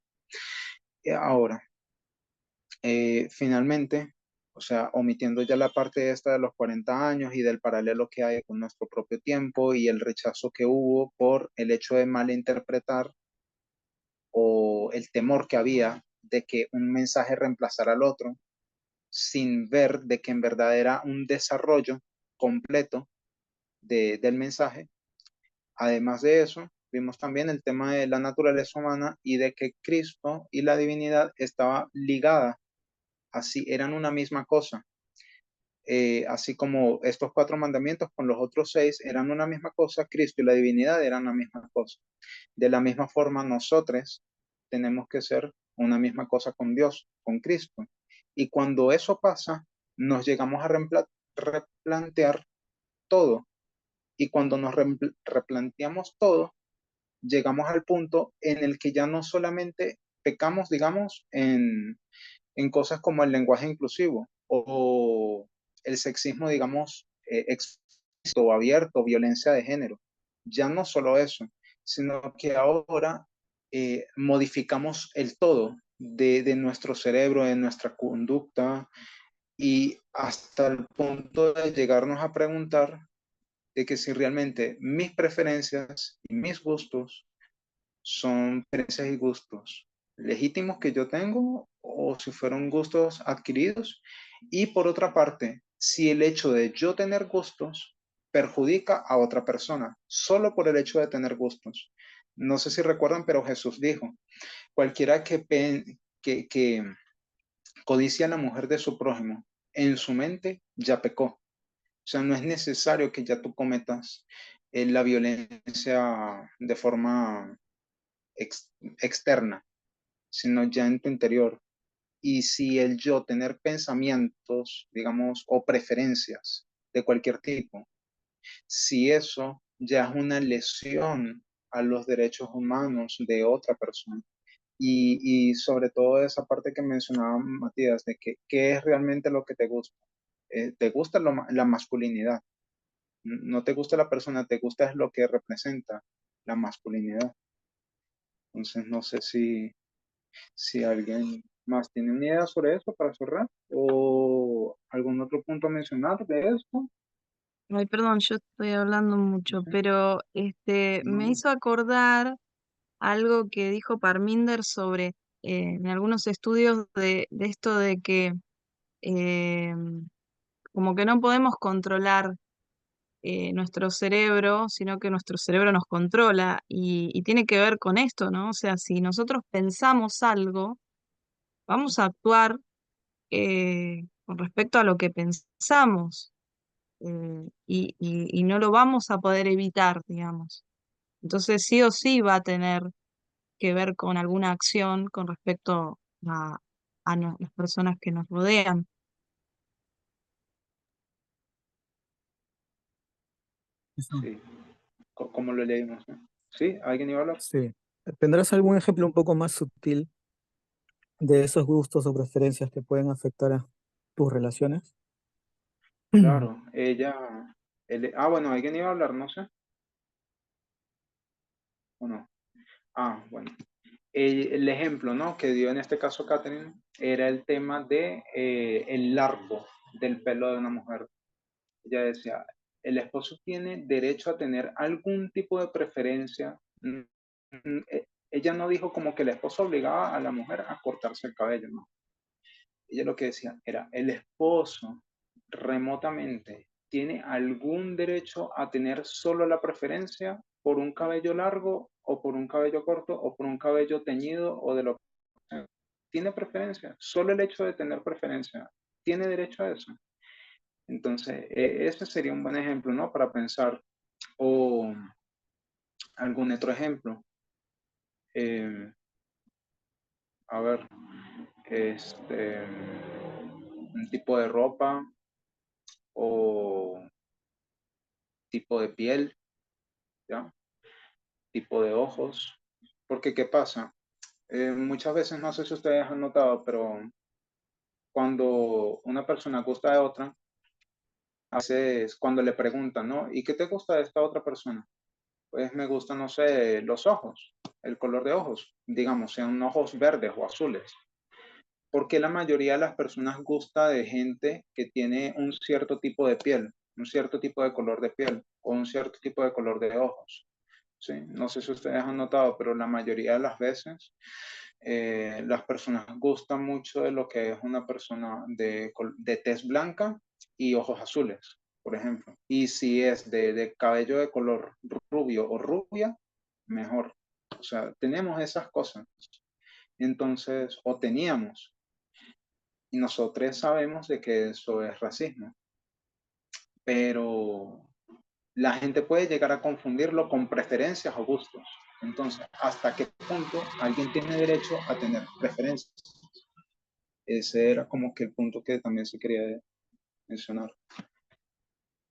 Y ahora, finalmente, o sea, omitiendo ya la parte esta de los 40 años y del paralelo que hay con nuestro propio tiempo y el rechazo que hubo por el hecho de malinterpretar o el temor que había de que un mensaje reemplazara al otro, sin ver de que en verdad era un desarrollo completo del mensaje. Además de eso, vimos también el tema de la naturaleza humana y de que Cristo y la divinidad estaba ligada, así eran una misma cosa. Así como estos 4 mandamientos con los otros 6 eran una misma cosa, Cristo y la divinidad eran la misma cosa. De la misma forma, nosotros tenemos que ser una misma cosa con Dios, con Cristo. Y cuando eso pasa, nos llegamos a replantear todo. Y cuando nos replanteamos todo, llegamos al punto en el que ya no solamente pecamos, digamos, en cosas como el lenguaje inclusivo o el sexismo, digamos, explícito o abierto, violencia de género. Ya no solo eso, sino que ahora modificamos el todo de nuestro cerebro, de nuestra conducta y hasta el punto de llegarnos a preguntar de que si realmente mis preferencias y mis gustos son preferencias y gustos legítimos que yo tengo o si fueron gustos adquiridos. Y por otra parte, si el hecho de yo tener gustos perjudica a otra persona, solo por el hecho de tener gustos. No sé si recuerdan, pero Jesús dijo, cualquiera que codicia a la mujer de su prójimo, en su mente ya pecó. O sea, no es necesario que ya tú cometas la violencia de forma externa, sino ya en tu interior. Y si el yo tener pensamientos, digamos, o preferencias de cualquier tipo, si eso ya es una lesión a los derechos humanos de otra persona. Y sobre todo esa parte que mencionaba Matías, de que qué es realmente lo que te gusta. ¿Te gusta la masculinidad? No te gusta la persona, te gusta es lo que representa la masculinidad. Entonces no sé si alguien más tiene una idea sobre eso para cerrar o algún otro punto a mencionar de esto. Ay, perdón, yo estoy hablando No mucho, sé. pero me No. hizo acordar algo que dijo Parminder sobre en algunos estudios de esto de que eh, como que no podemos controlar nuestro cerebro, sino que nuestro cerebro nos controla y tiene que ver con esto, ¿no? O sea, si nosotros pensamos algo, vamos a actuar con respecto a lo que pensamos y no lo vamos a poder evitar, digamos. Entonces sí o sí va a tener que ver con alguna acción con respecto a las personas que nos rodean. Eso. Sí, como lo leímos, ¿no? Sí, ¿alguien iba a hablar? Sí. ¿Tendrás algún ejemplo un poco más sutil de esos gustos o preferencias que pueden afectar a tus relaciones? Claro, bueno, ¿alguien iba a hablar? No sé, ¿o no? Bueno. El ejemplo, ¿no? Que dio en este caso Catherine era el tema de el largo del pelo de una mujer. Ella decía, el esposo tiene derecho a tener algún tipo de preferencia. Ella no dijo como que el esposo obligaba a la mujer a cortarse el cabello, ¿no? ella lo que decía era, el esposo remotamente tiene algún derecho a tener solo la preferencia por un cabello largo o por un cabello corto o por un cabello teñido o de lo que sea. Tiene preferencia, solo el hecho de tener preferencia, tiene derecho a eso. Entonces, ese sería un buen ejemplo, ¿no? Para pensar. O algún otro ejemplo. A ver, un tipo de ropa o tipo de piel, ¿ya? Tipo de ojos. Porque, ¿qué pasa? Muchas veces, no sé si ustedes han notado, pero cuando una persona gusta de otra, a veces cuando le preguntan, ¿no? ¿Y qué te gusta de esta otra persona? Pues me gustan, no sé, los ojos, el color de ojos, digamos, sean ojos verdes o azules. Porque la mayoría de las personas gusta de gente que tiene un cierto tipo de piel, un cierto tipo de color de piel o un cierto tipo de color de ojos. ¿Sí? No sé si ustedes han notado, pero la mayoría de las veces las personas gustan mucho de lo que es una persona de tez blanca y ojos azules, por ejemplo. Y si es de cabello de color rubio o rubia, mejor. O sea, tenemos esas cosas. Entonces, o teníamos. Y nosotros sabemos de que eso es racismo, pero la gente puede llegar a confundirlo con preferencias o gustos. Entonces, ¿hasta qué punto alguien tiene derecho a tener preferencias? Ese era como que el punto que también se quería mencionar.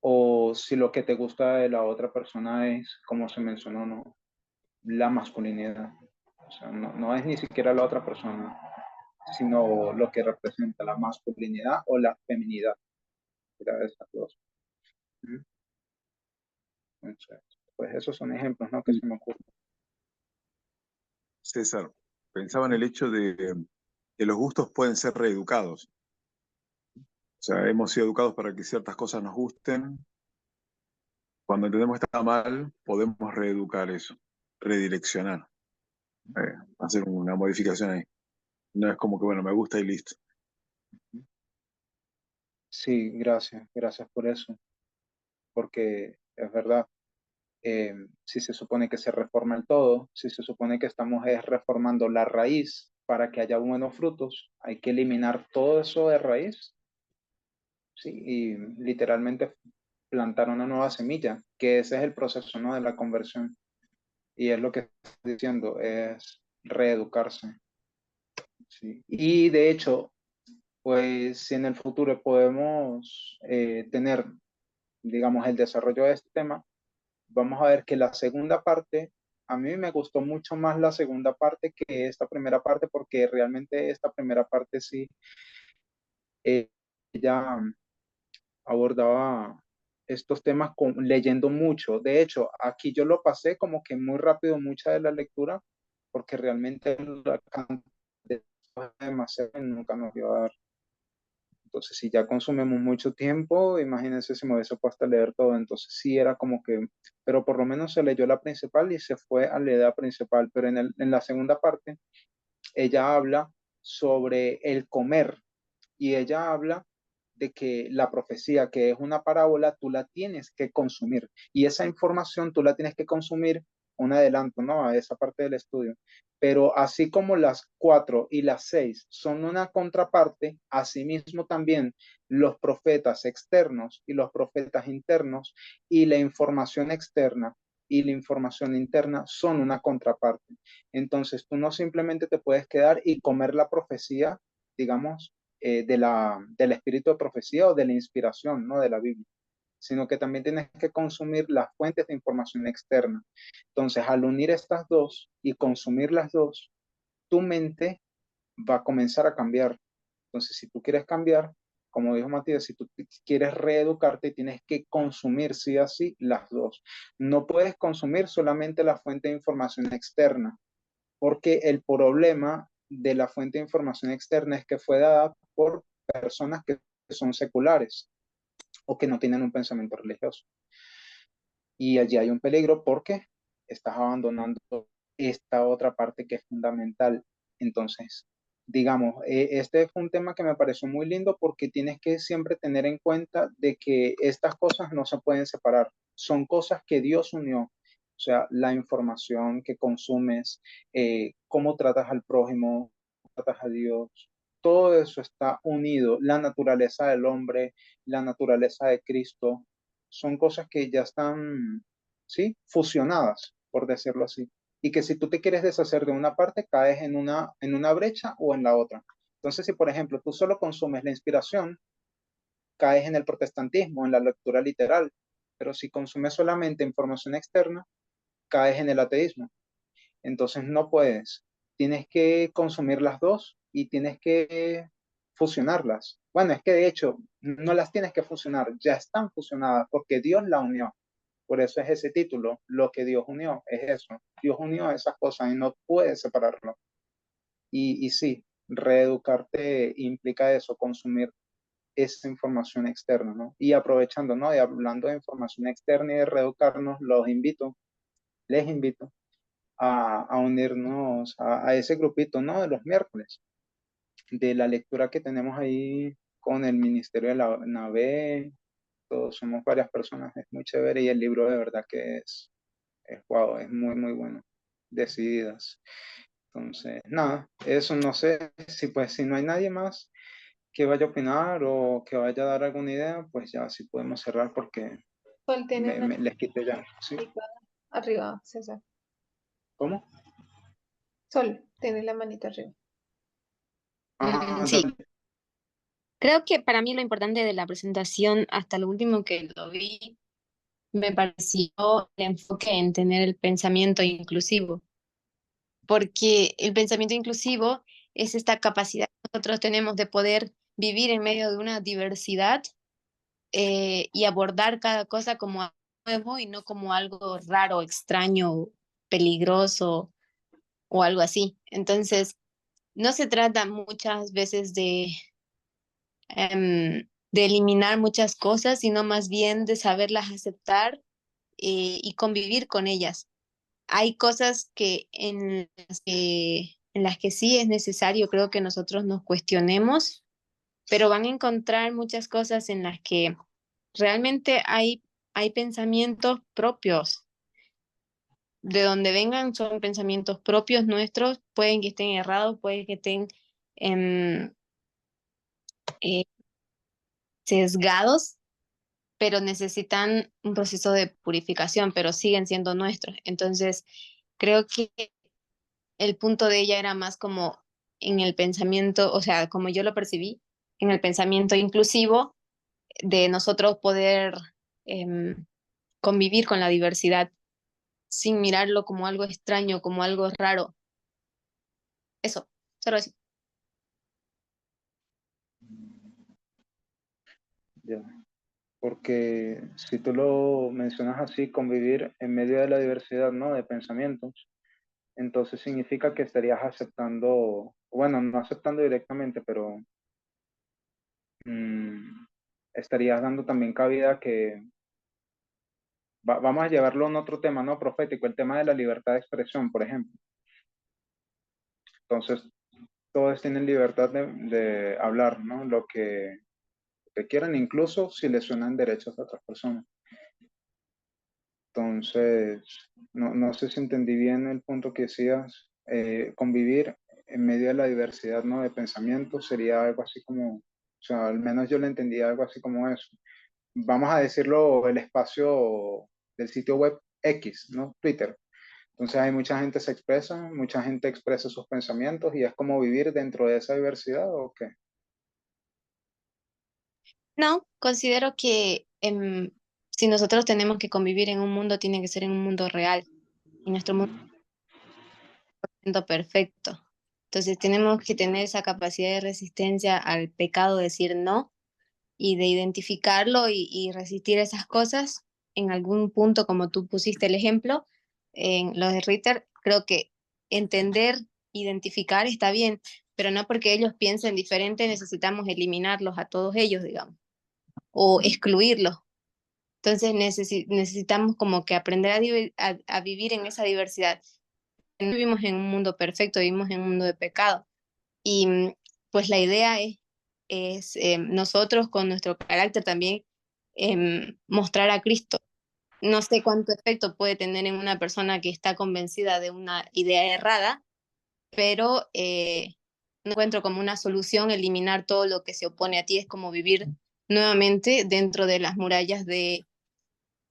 O si lo que te gusta de la otra persona es, como se mencionó, ¿no? La masculinidad. O sea, no es ni siquiera la otra persona, sino lo que representa la masculinidad o la feminidad. Era esas dos. Entonces, pues esos son ejemplos, ¿no? Que se me ocurren. César, pensaba en el hecho de que los gustos pueden ser reeducados. O sea, hemos sido educados para que ciertas cosas nos gusten. Cuando entendemos que está mal, podemos reeducar eso, redireccionar, hacer una modificación ahí. No es como que, bueno, me gusta y listo. Sí, gracias por eso, porque es verdad, si se supone que se reforma el todo, si se supone que estamos reformando la raíz para que haya buenos frutos, hay que eliminar todo eso de raíz, ¿sí? Y literalmente plantar una nueva semilla, que ese es el proceso, ¿no? De la conversión. Y es lo que estoy diciendo, es reeducarse, ¿sí? Y de hecho, pues si en el futuro podemos tener, digamos, el desarrollo de este tema, vamos a ver que la segunda parte, a mí me gustó mucho más la segunda parte que esta primera parte, porque realmente esta primera parte sí, ya abordaba estos temas leyendo mucho. De hecho, aquí yo lo pasé como que muy rápido, mucha de la lectura, porque realmente la cantidad de demasiado y nunca nos iba a dar. Entonces, si ya consumimos mucho tiempo, imagínense si me hubiese puesto a leer todo. Entonces, sí era como que, pero por lo menos se leyó la principal y se fue a la idea principal. Pero en la segunda parte, ella habla sobre el comer y ella habla de que la profecía, que es una parábola, tú la tienes que consumir y esa información tú la tienes que consumir, un adelanto, ¿no? A esa parte del estudio. Pero así como las 4 y las 6 son una contraparte, asimismo también los profetas externos y los profetas internos y la información externa y la información interna son una contraparte. Entonces, tú no simplemente te puedes quedar y comer la profecía, digamos, del espíritu de profecía o de la inspiración, ¿no? De la Biblia, sino que también tienes que consumir las fuentes de información externa. Entonces, al unir estas dos y consumir las dos, tu mente va a comenzar a cambiar. Entonces, si tú quieres cambiar, como dijo Matías, si tú quieres reeducarte, tienes que consumir sí o sí las dos. No puedes consumir solamente la fuente de información externa, porque el problema de la fuente de información externa es que fue dada por personas que son seculares o que no tienen un pensamiento religioso. Y allí hay un peligro porque estás abandonando esta otra parte que es fundamental. Entonces, digamos, este fue un tema que me pareció muy lindo porque tienes que siempre tener en cuenta de que estas cosas no se pueden separar. Son cosas que Dios unió. O sea, la información que consumes, cómo tratas al prójimo, cómo tratas a Dios, todo eso está unido. La naturaleza del hombre, la naturaleza de Cristo, son cosas que ya están, ¿sí? Fusionadas, por decirlo así, y que si tú te quieres deshacer de una parte, caes en una brecha o en la otra. Entonces, si por ejemplo tú solo consumes la inspiración, caes en el protestantismo, en la lectura literal, pero si consumes solamente información externa, caes en el ateísmo. Entonces no puedes, tienes que consumir las dos y tienes que fusionarlas. Bueno, es que de hecho no las tienes que fusionar, ya están fusionadas porque Dios la unió. Por eso es ese título, lo que Dios unió, es eso. Dios unió esas cosas y no puedes separarlo. Y sí, reeducarte implica eso, consumir esa información externa, ¿no? Y aprovechando, ¿no? Y hablando de información externa y de reeducarnos, les invito a unirnos a ese grupito, ¿no? De los miércoles, de la lectura que tenemos ahí con el Ministerio de la NAVE, todos somos varias personas, es muy chévere y el libro de verdad que wow, es muy, muy bueno. Decididas. Entonces, nada, eso no sé si pues si no hay nadie más que vaya a opinar o que vaya a dar alguna idea, pues ya sí podemos cerrar porque Sol tiene una les quité ya, ¿sí? manita arriba, César. ¿Cómo? Sol tiene la manita arriba. Ah, Sí, dale. creo que para mí lo importante de la presentación, hasta lo último que lo vi, me pareció el enfoque en tener el pensamiento inclusivo, porque el pensamiento inclusivo es esta capacidad que nosotros tenemos de poder vivir en medio de una diversidad y abordar cada cosa como algo nuevo y no como algo raro, extraño, peligroso o algo así. Entonces, no se trata muchas veces de eliminar muchas cosas, sino más bien de saberlas aceptar y convivir con ellas. Hay cosas que en las que sí es necesario, creo que nosotros nos cuestionemos, pero van a encontrar muchas cosas en las que realmente hay pensamientos propios. De donde vengan son pensamientos propios nuestros, pueden que estén errados, pueden que estén em, eh, sesgados, pero necesitan un proceso de purificación, pero siguen siendo nuestros. Entonces, creo que el punto de ella era más como en el pensamiento, o sea, como yo lo percibí, en el pensamiento inclusivo de nosotros poder em, convivir con la diversidad sin mirarlo como algo extraño, como algo raro. Eso, solo eso. Ya. Porque si tú lo mencionas así, convivir en medio de la diversidad, ¿no? De pensamientos, entonces significa que estarías aceptando, bueno, no aceptando directamente, pero mm, estarías dando también cabida a que vamos a llevarlo a un otro tema, ¿no? Profético, el tema de la libertad de expresión, por ejemplo. Entonces, todos tienen libertad de hablar, ¿no? Lo que quieran, incluso si les suenan derechos a otras personas. Entonces, no sé si entendí bien el punto que decías. Convivir en medio de la diversidad, ¿no? De pensamientos sería algo así como, o sea, al menos yo le entendí algo así como eso. Vamos a decirlo, el espacio del sitio web X, ¿no? Twitter. Entonces hay mucha gente expresa sus pensamientos y es como vivir dentro de esa diversidad ¿o qué? No, considero que si nosotros tenemos que convivir en un mundo, tiene que ser en un mundo real. Y nuestro mundo es un mundo perfecto. Entonces tenemos que tener esa capacidad de resistencia al pecado, decir no, y de identificarlo y resistir esas cosas en algún punto, como tú pusiste el ejemplo, en los de Ritter, creo que entender, identificar está bien, pero no porque ellos piensen diferente necesitamos eliminarlos a todos ellos, digamos, o excluirlos. Entonces necesitamos como que aprender a vivir en esa diversidad. No vivimos en un mundo perfecto, vivimos en un mundo de pecado. Y pues la idea es nosotros con nuestro carácter también mostrar a Cristo. No sé cuánto efecto puede tener en una persona que está convencida de una idea errada, pero no encuentro como una solución eliminar todo lo que se opone a ti. Es como vivir nuevamente dentro de las murallas de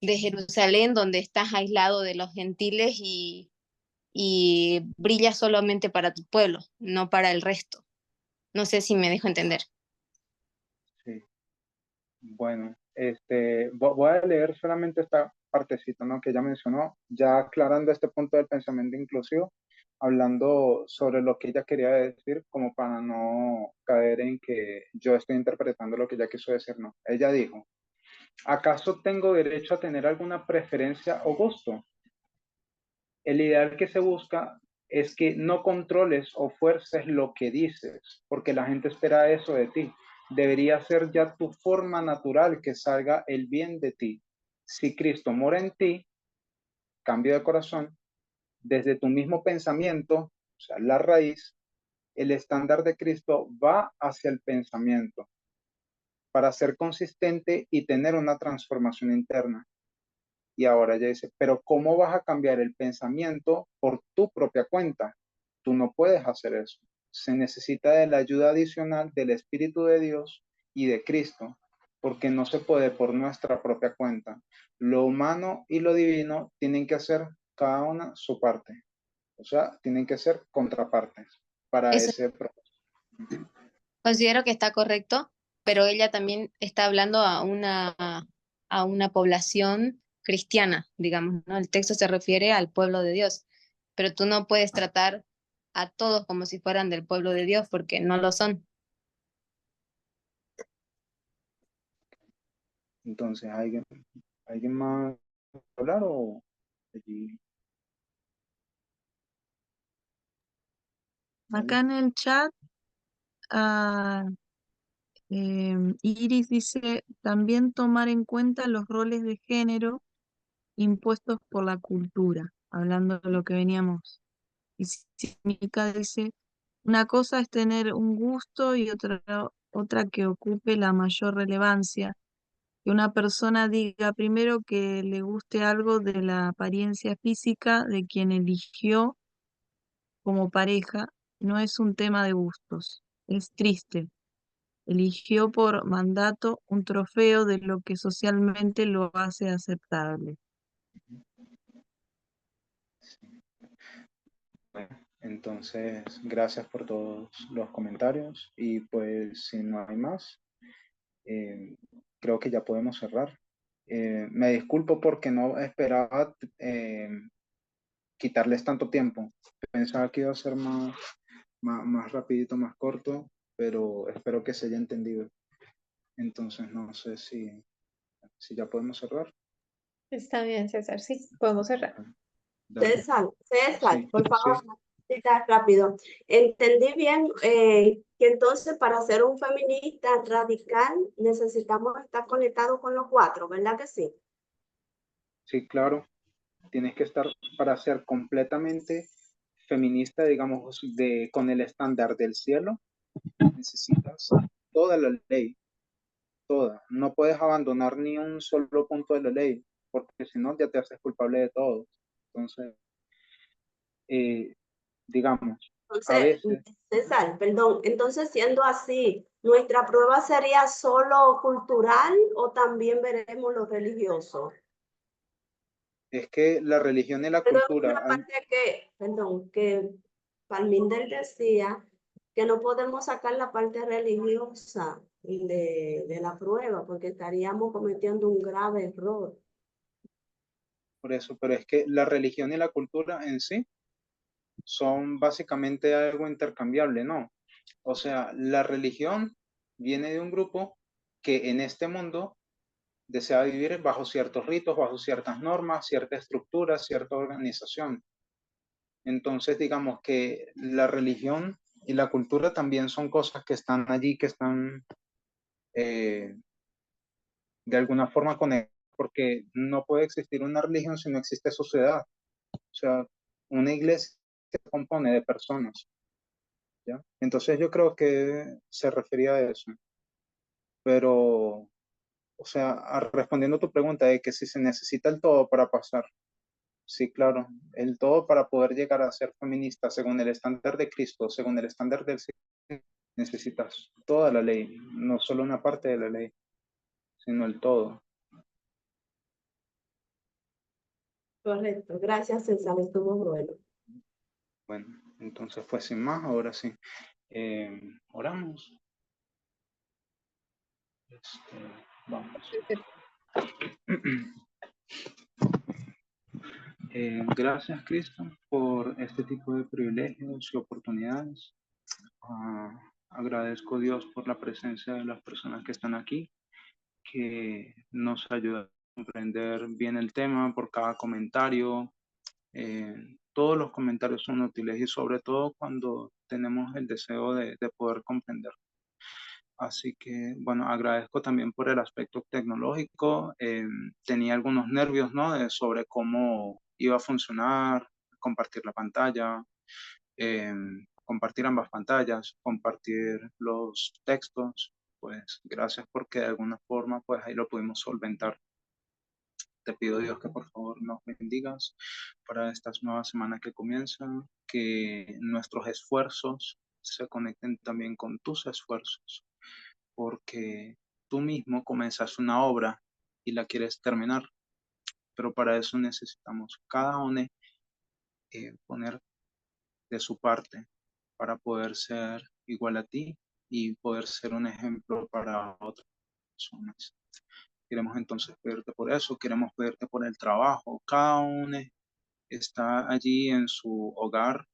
Jerusalén, donde estás aislado de los gentiles y brillas solamente para tu pueblo, no para el resto. No sé si me dejo entender. Sí. Bueno, voy a leer solamente esta partecita, ¿no? Que ella mencionó, ya aclarando este punto del pensamiento inclusivo, hablando sobre lo que ella quería decir, como para no caer en que yo estoy interpretando lo que ella quiso decir, no. Ella dijo, ¿acaso tengo derecho a tener alguna preferencia o gusto? El ideal que se busca es que no controles o fuerces lo que dices, porque la gente espera eso de ti. Debería ser ya tu forma natural que salga el bien de ti. Si Cristo mora en ti, cambio de corazón, desde tu mismo pensamiento, o sea, la raíz, el estándar de Cristo va hacia el pensamiento para ser consistente y tener una transformación interna. Y ahora ella dice, pero ¿cómo vas a cambiar el pensamiento por tu propia cuenta? Tú no puedes hacer eso. Se necesita de la ayuda adicional del Espíritu de Dios y de Cristo, porque no se puede por nuestra propia cuenta. Lo humano y lo divino tienen que hacer cada una su parte. O sea, tienen que ser contrapartes para Eso ese proceso. considero que está correcto, pero ella también está hablando a una población cristiana, digamos, ¿no? El texto se refiere al pueblo de Dios, pero tú no puedes tratar a todos como si fueran del pueblo de Dios porque no lo son. Entonces, ¿alguien más hablar o allí? Acá en el chat, ah, Iris dice también tomar en cuenta los roles de género impuestos por la cultura, hablando de lo que veníamos. Y Mica dice, una cosa es tener un gusto y otra que ocupe la mayor relevancia. Que una persona diga primero que le guste algo de la apariencia física de quien eligió como pareja, no es un tema de gustos. Es triste. Eligió por mandato un trofeo de lo que socialmente lo hace aceptable. Bueno, entonces, gracias por todos los comentarios y pues si no hay más, eh, creo que ya podemos cerrar. Me disculpo porque no esperaba quitarles tanto tiempo. Pensaba que iba a ser más rapidito, más corto, pero espero que se haya entendido. Entonces, no sé si ya podemos cerrar. Está bien, César, sí, podemos cerrar. Dale. César, Sí, por favor, sí, una cosita rápido. Entendí bien que entonces para ser un feminista radical necesitamos estar conectados con los cuatro, ¿verdad que sí? sí, claro. Tienes que estar para ser completamente feminista, digamos, con el estándar del cielo, necesitas toda la ley, toda. No puedes abandonar ni un solo punto de la ley, porque si no ya te haces culpable de todo. Entonces, eh, digamos, a Entonces, veces César, perdón, entonces siendo así, ¿nuestra prueba sería solo cultural o también veremos lo religioso? es que la religión y la Pero en cultura, una parte que, perdón, que Palminder decía que no podemos sacar la parte religiosa de la prueba porque estaríamos cometiendo un grave error. por eso, pero es que la religión y la cultura en sí son básicamente algo intercambiable, ¿no? O sea, la religión viene de un grupo que en este mundo desea vivir bajo ciertos ritos, bajo ciertas normas, cierta estructura, cierta organización. Entonces, digamos que la religión y la cultura también son cosas que están allí, que están eh, de alguna forma conectadas, porque no puede existir una religión si no existe sociedad. O sea, una iglesia se compone de personas. ¿ya? Entonces yo creo que se refería a eso, pero, o sea, respondiendo a tu pregunta de que si se necesita el todo para pasar, sí, claro, el todo para poder llegar a ser feminista según el estándar de Cristo, según el estándar del siglo, necesitas toda la ley, no solo una parte de la ley, sino el todo. Correcto. Gracias, César. Estuvo bueno. Bueno, entonces pues sin más, ahora sí, oramos. Vamos. Gracias, Cristo, por este tipo de privilegios y oportunidades. Agradezco a Dios por la presencia de las personas que están aquí, que nos ayudan a comprender bien el tema por cada comentario. Todos los comentarios son útiles y sobre todo cuando tenemos el deseo de poder comprender. Así que, bueno, agradezco también por el aspecto tecnológico. Tenía algunos nervios, ¿no? Sobre cómo iba a funcionar, compartir la pantalla, compartir ambas pantallas, compartir los textos. Pues gracias porque de alguna forma, pues ahí lo pudimos solventar. Te pido, Dios, que por favor nos bendigas para estas nuevas semanas que comienzan, que nuestros esfuerzos se conecten también con tus esfuerzos, porque tú mismo comenzas una obra y la quieres terminar, pero para eso necesitamos cada uno poner de su parte para poder ser igual a ti y poder ser un ejemplo para otras personas. Queremos entonces pedirte por eso, queremos pedirte por el trabajo. Cada uno está allí en su hogar,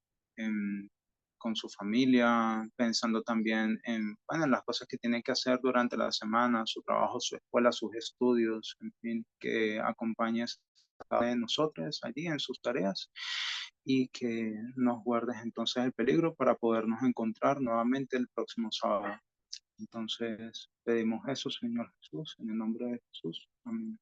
con su familia, pensando también en, bueno, en las cosas que tiene que hacer durante la semana, su trabajo, su escuela, sus estudios, en fin, que acompañes a cada uno de nosotros allí en sus tareas y que nos guardes entonces el peligro para podernos encontrar nuevamente el próximo sábado. Entonces, pedimos eso, Señor Jesús, en el nombre de Jesús. Amén.